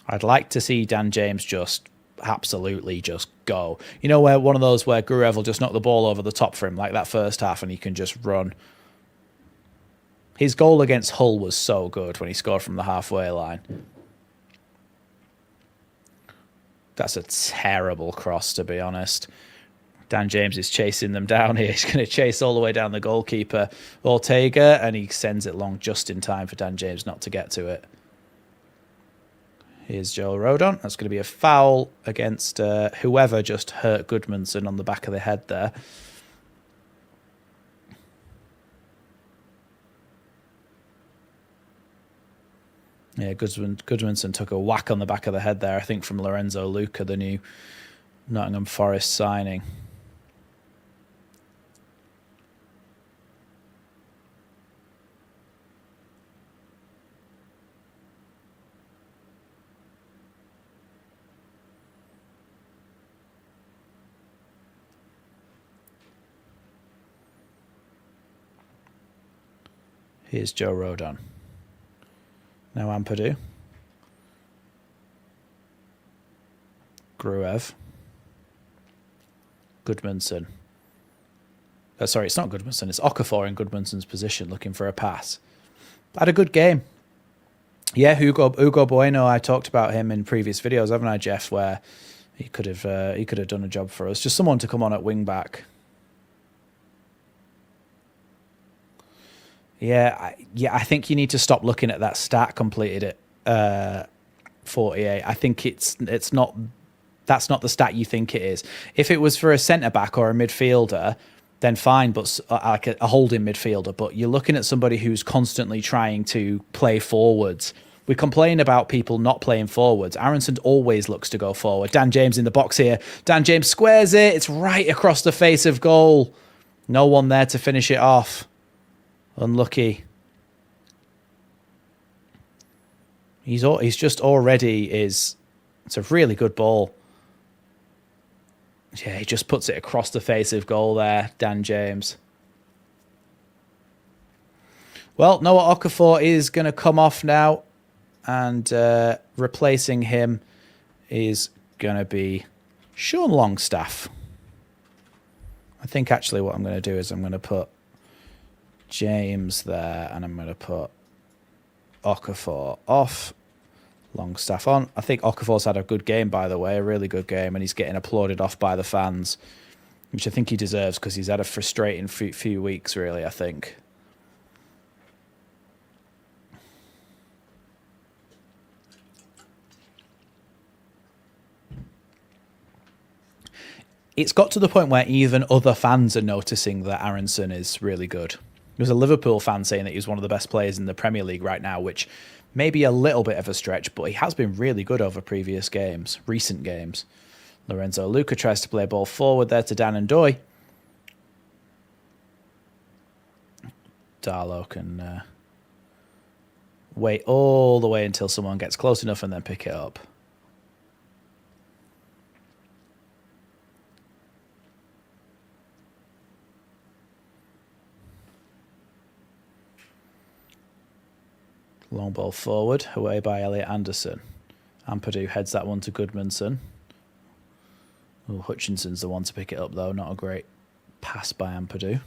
I'd like to see Dan James just absolutely just go. You know, where one of those where Gruev will just knock the ball over the top for him, like that first half, and he can just run. His goal against Hull was so good when he scored from the halfway line. That's a terrible cross, to be honest. Dan James is chasing them down here. He's going to chase all the way down the goalkeeper, Ortega, and he sends it long just in time for Dan James not to get to it. Here's Joe Rodon. That's going to be a foul against whoever just hurt Goodmanson on the back of the head there. Yeah, Goodmanson took a whack on the back of the head there, I think, from Lorenzo Luca, the new Nottingham Forest signing. Here's Joe Rodon. Now Ampadu. Gruev. Goodmanson. Sorry, it's not Goodmanson. It's Okafor in Goodmanson's position looking for a pass. Had a good game. Yeah, Hugo Bueno, I talked about him in previous videos, haven't I, Jeff, where he could have done a job for us. Just someone to come on at wing back. Yeah, I think you need to stop looking at that stat completed at 48. I think that's not the stat you think it is. If it was for a centre back or a midfielder, then fine, but like a holding midfielder. But you're looking at somebody who's constantly trying to play forwards. We complain about people not playing forwards. Aronson always looks to go forward. Dan James in the box here. Dan James squares it. It's right across the face of goal. No one there to finish it off. Unlucky. He's just already is. It's a really good ball. Yeah, he just puts it across the face of goal there, Dan James. Well, Noah Okafor is going to come off now, and replacing him is going to be Sean Longstaff. I think actually what I'm going to do is I'm going to put James there, and I'm going to put Okafor off, Longstaff on. I think Okafor's had a good game, by the way, a really good game, and he's getting applauded off by the fans, which I think he deserves because he's had a frustrating few weeks, really, I think. It's got to the point where even other fans are noticing that Aronson is really good. There's a Liverpool fan saying that he's one of the best players in the Premier League right now, which may be a little bit of a stretch, but he has been really good over previous games, recent games. Lorenzo Luca tries to play a ball forward there to Dan and Doy. Darlow can wait all the way until someone gets close enough and then pick it up. Long ball forward, away by Elliot Anderson. Ampadu heads that one to Goodmanson. Oh, Hutchinson's the one to pick it up, though. Not a great pass by Ampadu.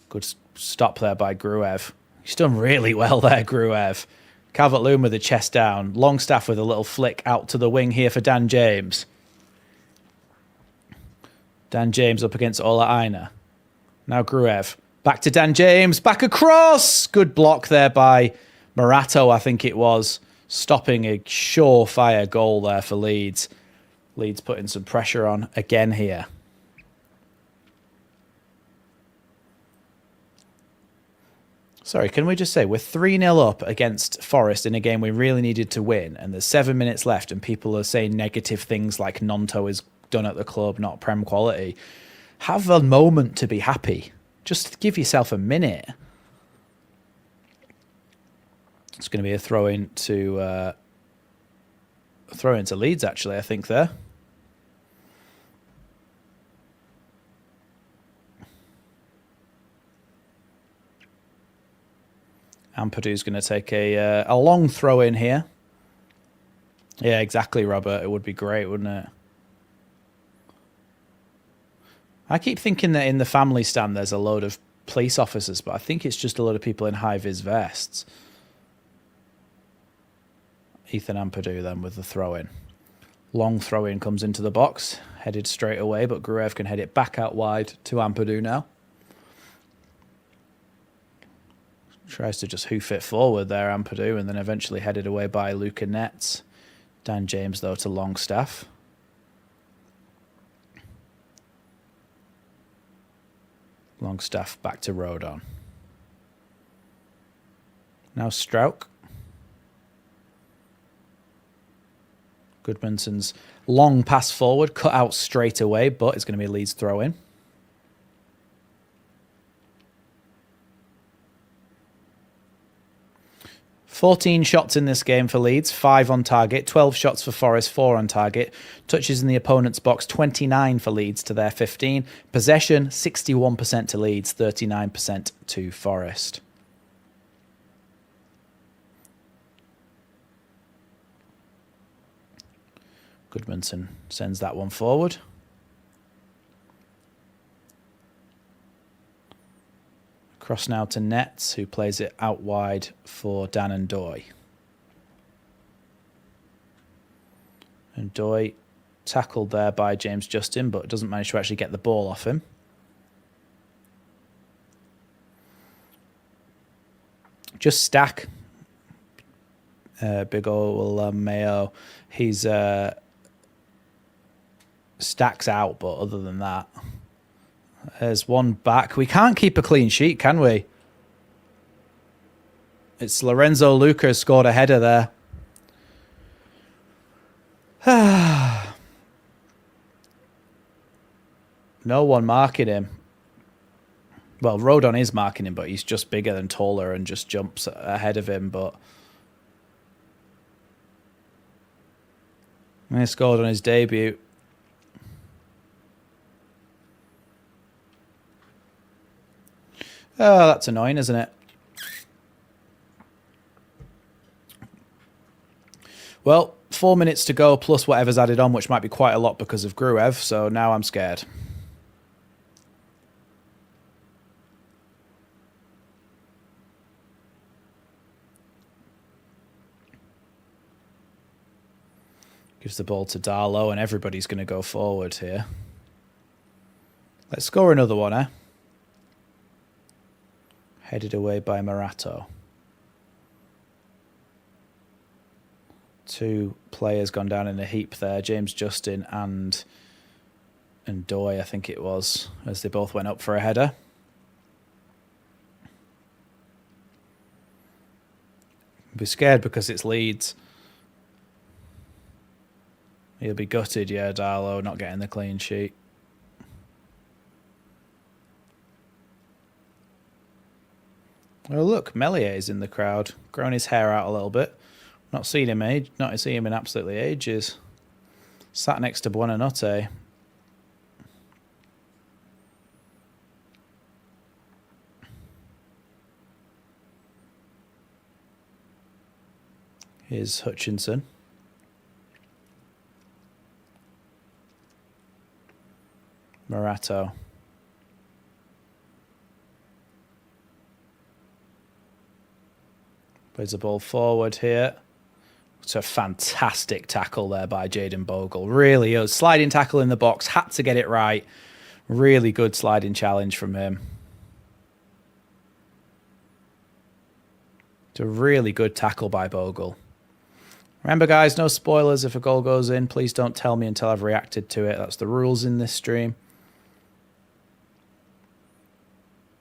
Good stop there by Gruev. He's done really well there, Gruev. Calvert-Lewin with the chest down. Longstaff with a little flick out to the wing here for Dan James. Dan James up against Ola Aina. Now Gruev. Back to Dan James. Back across. Good block there by Morato, I think it was. Stopping a surefire goal there for Leeds. Leeds putting some pressure on again here. Sorry, can we just say we're 3-0 up against Forest in a game we really needed to win, and there's 7 minutes left and people are saying negative things like Nonto is done at the club, not Prem quality. Have a moment to be happy. Just give yourself a minute. It's going to be a throw-in to Leeds, actually, I think, there. Ampadu's going to take a long throw-in here. Yeah, exactly, Robert. It would be great, wouldn't it? I keep thinking that in the family stand there's a load of police officers, but I think it's just a load of people in high-vis vests. Ethan Ampadu then with the throw-in. Long throw-in comes into the box, headed straight away, but Gruev can head it back out wide to Ampadu now. Tries to just hoof it forward there, Ampadu, and then eventually headed away by Luca Netz. Dan James, though, to Longstaff. Longstaff back to Rodon. Now Strauch. Goodmanson's long pass forward, cut out straight away, but it's going to be a Leeds throw in. "14 shots in this game for Leeds, 5 on target, 12 shots for Forest, 4 on target. Touches in the opponent's box, 29 for Leeds to their 15. Possession, 61% to Leeds, 39% to Forest. Goodmanson sends that one forward. Cross now to Netz, who plays it out wide for Dan and Doy. And Doy tackled there by James Justin, but doesn't manage to actually get the ball off him. Just Stack. Big ol' Mayo. He's Stack's out, but other than that, there's one back. We can't keep a clean sheet, can we? It's Lorenzo Luca scored a header there. No one marking him. Well, Rodon is marking him, but he's just bigger and taller and just jumps ahead of him. But he scored on his debut. Oh, that's annoying, isn't it? Well, 4 minutes to go, plus whatever's added on, which might be quite a lot because of Gruev, so now I'm scared. Gives the ball to Darlow, and everybody's going to go forward here. Let's score another one, eh? Headed away by Morato. 2 players gone down in a heap there. James Justin and Doy, I think it was, as they both went up for a header. Be scared because it's Leeds. He'll be gutted, yeah, Darlow, not getting the clean sheet. Oh, look, Mellier's in the crowd, growing his hair out a little bit. Not seen him in absolutely ages. Sat next to Buonanotte. Here's Hutchinson. Morato. Plays the ball forward here. It's a fantastic tackle there by Jayden Bogle. Really, a sliding tackle in the box. Had to get it right. Really good sliding challenge from him. It's a really good tackle by Bogle. Remember, guys, no spoilers if a goal goes in. Please don't tell me until I've reacted to it. That's the rules in this stream.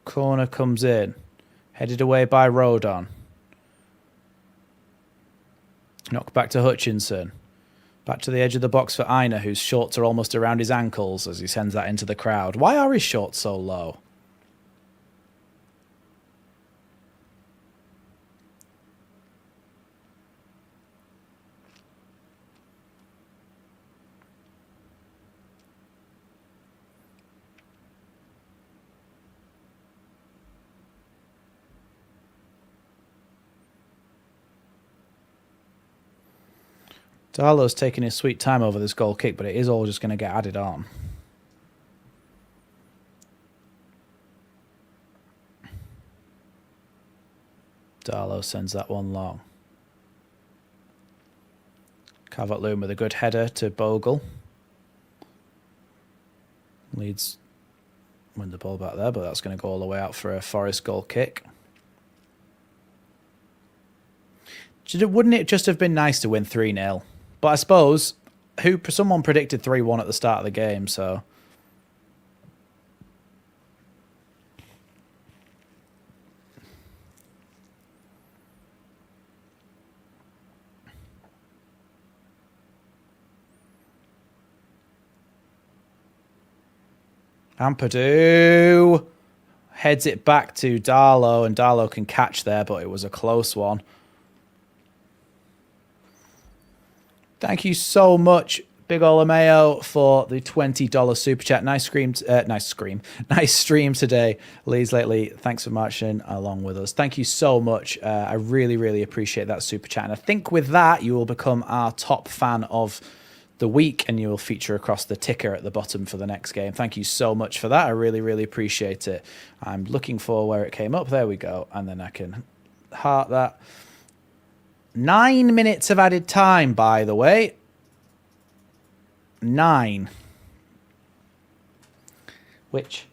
Corner comes in. Headed away by Rodon. Knock back to Hutchinson. Back to the edge of the box for Aina, whose shorts are almost around his ankles as he sends that into the crowd. Why are his shorts so low? Darlow's taking his sweet time over this goal kick, but it is all just going to get added on. Darlow sends that one long. Calvert-Lewin with a good header to Bogle. Leeds win the ball back there, but that's going to go all the way out for a Forest goal kick. Wouldn't it just have been nice to win 3-0? But I suppose someone predicted 3-1 at the start of the game, so... Ampadu heads it back to Darlow, and Darlow can catch there, but it was a close one. Thank you so much, Big Olameo, for the $20 super chat. Nice stream today, Leeds lately. Thanks for marching along with us. Thank you so much. I really, really appreciate that super chat. And I think with that, you will become our top fan of the week, and you will feature across the ticker at the bottom for the next game. Thank you so much for that. I really, really appreciate it. I'm looking for where it came up. There we go. And then I can heart that. 9 minutes of added time, by the way. 9. Which,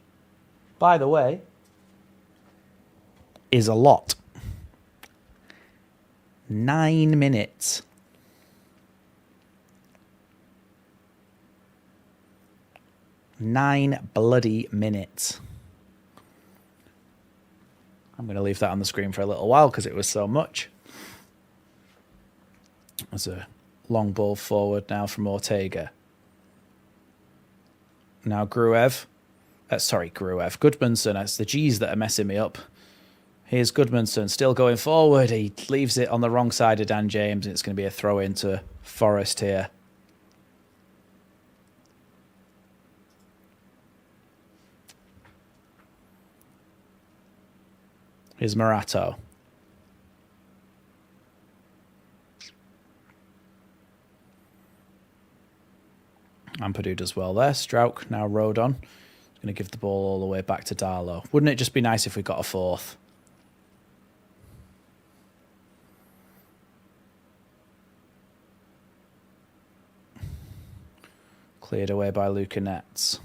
by the way, is a lot. 9 minutes. 9 bloody minutes. I'm going to leave that on the screen for a little while because it was so much. There's a long ball forward now from Ortega. Now Gruev. Goodmanson. It's the G's that are messing me up. Here's Goodmanson still going forward. He leaves it on the wrong side of Dan James, and it's going to be a throw into Forest here. Here's Morato. Ampadu does well there. Strauch now Rodon. He's going to give the ball all the way back to Darlow. Wouldn't it just be nice if we got a fourth? Cleared away by Luca Nets.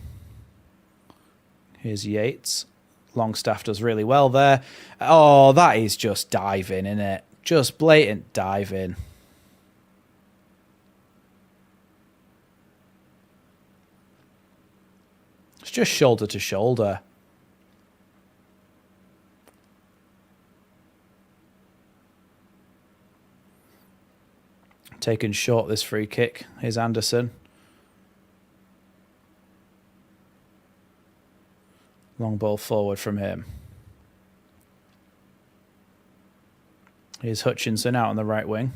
Here's Yates. Longstaff does really well there. Oh, that is just diving, isn't it? Just blatant diving. It's just shoulder to shoulder. Taken short this free kick. Here's Anderson. Long ball forward from him. Here's Hutchinson out on the right wing.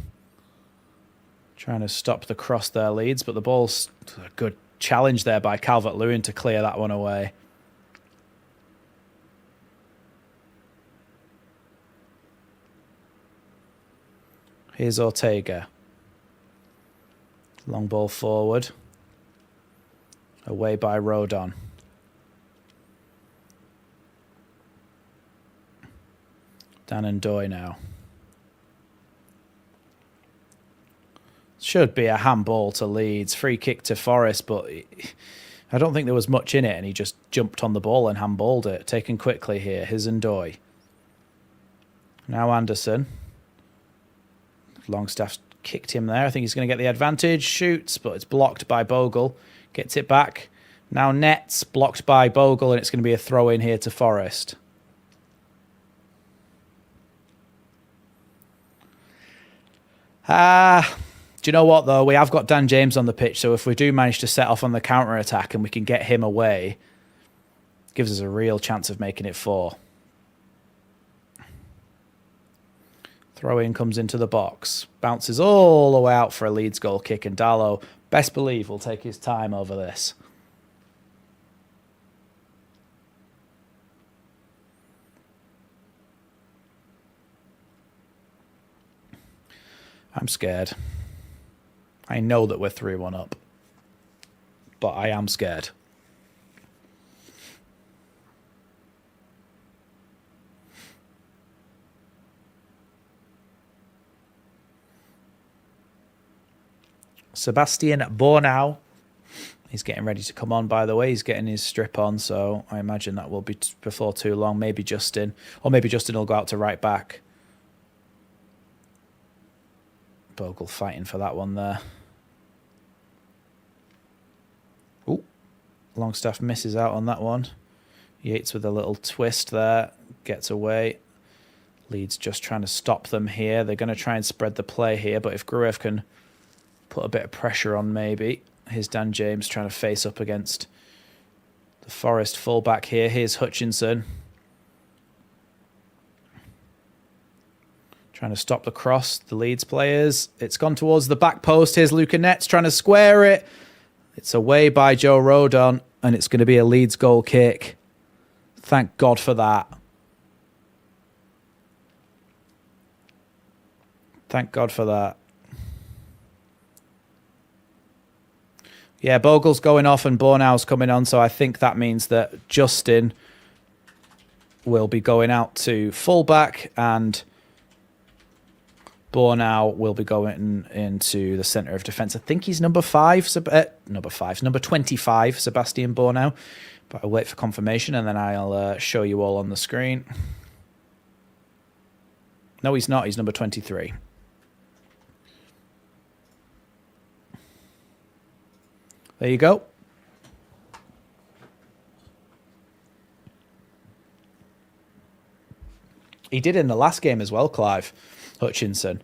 Trying to stop the cross there, Leeds, but the ball's a good challenge there by Calvert-Lewin to clear that one away. Here's Ortega. Long ball forward. Away by Rodon. Dan and Doy now. Should be a handball to Leeds. Free kick to Forest, but I don't think there was much in it, and he just jumped on the ball and handballed it. Taken quickly here. Here's Ndoye. Now Anderson. Longstaff's kicked him there. I think he's going to get the advantage. Shoots, but it's blocked by Bogle. Gets it back. Now Nets, blocked by Bogle, and it's going to be a throw in here to Forest. Do you know what, though? We have got Dan James on the pitch, so if we do manage to set off on the counter-attack and we can get him away, it gives us a real chance of making it 4. Throw-in comes into the box. Bounces all the way out for a Leeds goal kick, and Darlow, best believe, will take his time over this. I'm scared. I know that we're 3-1 up, but I am scared. Sebastian Bornau. He's getting ready to come on, by the way. He's getting his strip on, so I imagine that will be before too long. Maybe Justin. Or maybe Justin will go out to right back. Bogle fighting for that one there. Ooh, Longstaff misses out on that one. Yates with a little twist there, gets away. Leeds just trying to stop them here. They're going to try and spread the play here, but if Gruev can put a bit of pressure on maybe. Here's Dan James trying to face up against the Forest fullback here. Here's Hutchinson. Trying to stop the cross, the Leeds players. It's gone towards the back post. Here's Luca Netz trying to square it. It's away by Joe Rodon, and it's going to be a Leeds goal kick. Thank God for that. Thank God for that. Yeah, Bogle's going off and Bornau's coming on, so I think that means that Justin will be going out to fullback and Bornau will be going into the centre of defence. I think he's number 25, Sebastian Bornau. But I'll wait for confirmation and then I'll show you all on the screen. No, he's not. He's number 23. There you go. He did in the last game as well, Clive Hutchinson.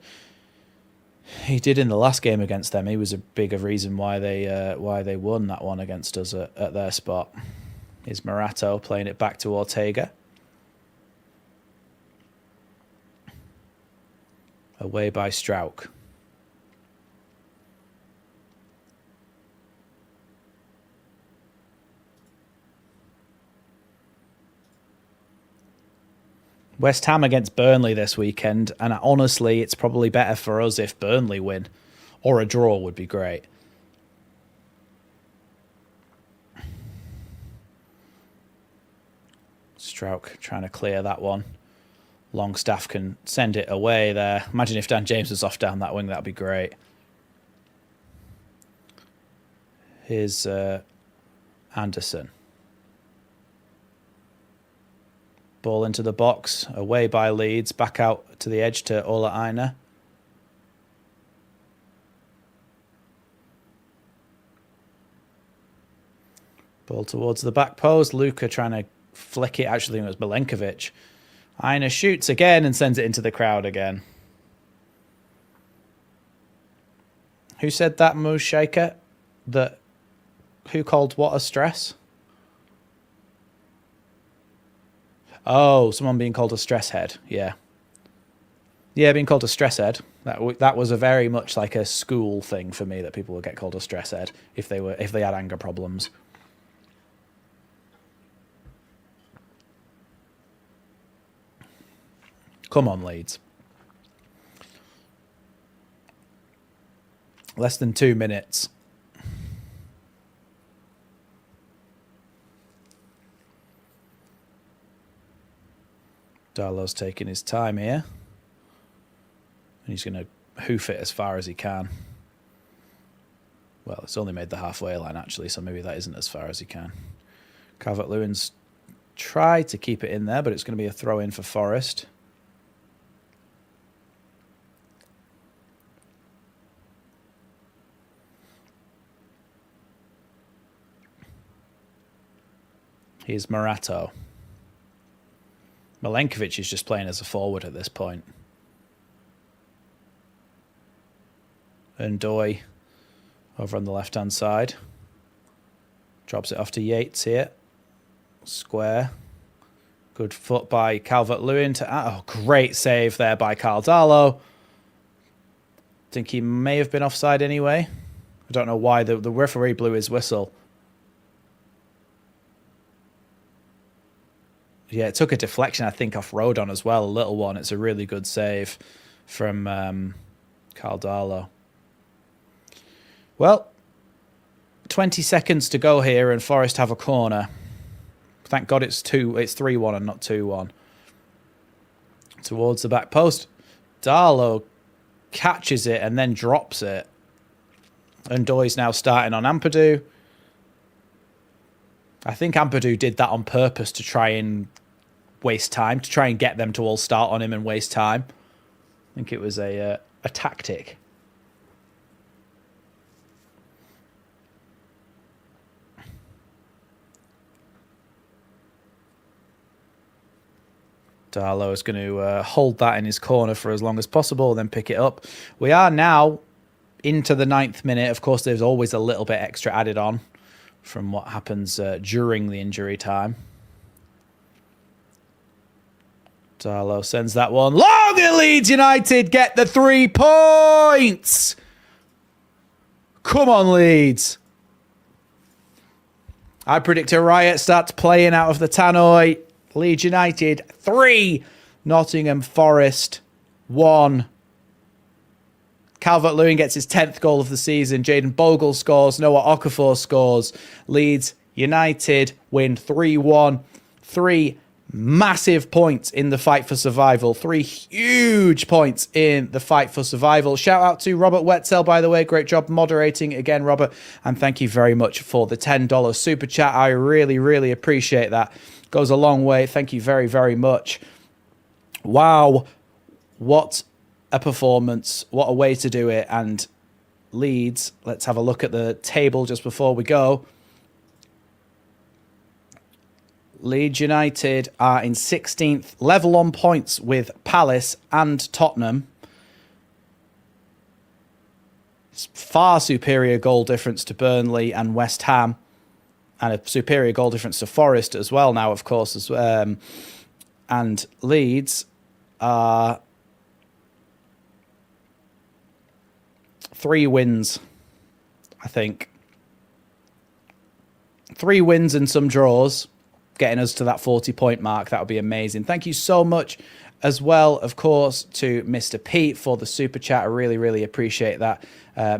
He did in the last game against them. He was a bigger reason why they won that one against us at their spot. Here's Morato playing it back to Ortega. Away by Strauch. West Ham against Burnley this weekend, and honestly, it's probably better for us if Burnley win, or a draw would be great. Strauch trying to clear that one. Longstaff can send it away there. Imagine if Dan James was off down that wing, that'd be great. Here's Anderson. Ball into the box, away by Leeds, back out to the edge to Ola Aina. Ball towards the back post. Luka trying to flick it. Actually, it was Milenkovic. Aina shoots again and sends it into the crowd again. Who said that, Mo Shaker? Who called what a stress? Oh, someone being called a stress head. Yeah. Yeah, being called a stress head. That was a very much like a school thing for me, that people would get called a stress head if they had anger problems. Come on, Leeds. Less than 2 minutes. Darlow's taking his time here. And he's going to hoof it as far as he can. Well, it's only made the halfway line, actually, so maybe that isn't as far as he can. Calvert-Lewin's tried to keep it in there, but it's going to be a throw-in for Forest. Here's Morato. Milenkovic is just playing as a forward at this point. And Doy over on the left-hand side. Drops it off to Yates here. Square. Good foot by Calvert-Lewin. Great save there by Carl Darlow. Think he may have been offside anyway. I don't know why the referee blew his whistle. Yeah, it took a deflection, I think, off Rodon as well, a little one. It's a really good save from Carl Darlow. Well, 20 seconds to go here and Forest have a corner. Thank God it's 3-1 and not 2-1. Towards the back post. Darlow catches it and then drops it. And Doy's now starting on Ampadu. I think Ampadu did that on purpose to try and waste time, to try and get them to all start on him and waste time. I think it was a tactic. Darlow is going to hold that in his corner for as long as possible, then pick it up. We are now into the 9th minute. Of course, there's always a little bit extra added on from what happens during the injury time. Darlow sends that one long, and Leeds United get the 3 points. Come on, Leeds. I predict a riot starts playing out of the tannoy. Leeds United 3, Nottingham Forest 1. Calvert-Lewin gets his 10th goal of the season. Jayden Bogle scores. Noah Okafor scores. Leeds United win 3-1. 3 massive points in the fight for survival. 3 huge points in the fight for survival. Shout out to Robert Wetzel, by the way. Great job moderating again, Robert. And thank you very much for the $10 super chat. I really, really appreciate that. Goes a long way. Thank you very, very much. Wow. What a performance. What a way to do it. And Leeds, let's have a look at the table just before we go. Leeds United are in 16th, level on points with Palace and Tottenham. It's far superior goal difference to Burnley and West Ham, and a superior goal difference to Forest as well now, of course. And Leeds are 3 wins, I think. 3 wins and some draws, getting us to that 40-point mark. That would be amazing. Thank you so much as well, of course, to Mr. Pete for the super chat. I really, really appreciate that.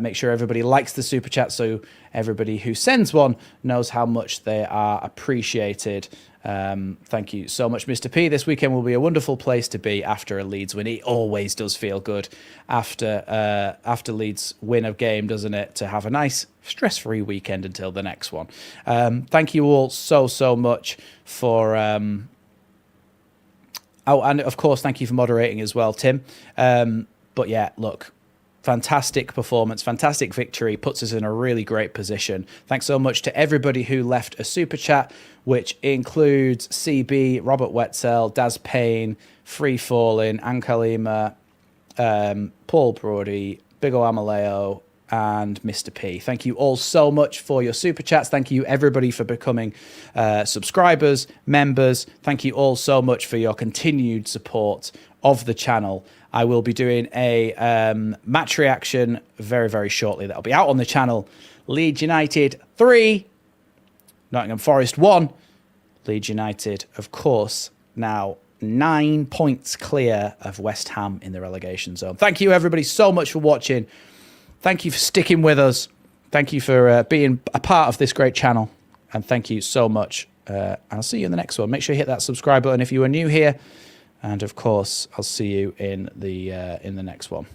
Make sure everybody likes the super chat so everybody who sends one knows how much they are appreciated. Thank you so much, Mr. P. This weekend will be a wonderful place to be after a Leeds win. It always does feel good after Leeds win a game, doesn't it? To have a nice stress-free weekend until the next one. Thank you all so much for... Oh, and of course, thank you for moderating as well, Tim. But yeah, look, fantastic performance, fantastic victory, puts us in a really great position. Thanks so much to everybody who left a super chat, which includes CB, Robert Wetzel, Daz Payne, Free Falling, Ankalima, Paul Brody, Big O Amaleo, and Mr. P. Thank you all so much for your super chats. Thank you everybody for becoming subscribers, members. Thank you all so much for your continued support of the channel. I will be doing a match reaction very, very shortly. That'll be out on the channel. Leeds United 3, Nottingham Forest 1. Leeds United, of course, now 9 points clear of West Ham in the relegation zone. Thank you everybody so much for watching. Thank you for sticking with us. Thank you for being a part of this great channel. And thank you so much. I'll see you in the next one. Make sure you hit that subscribe button if you are new here. And of course, I'll see you in the next one.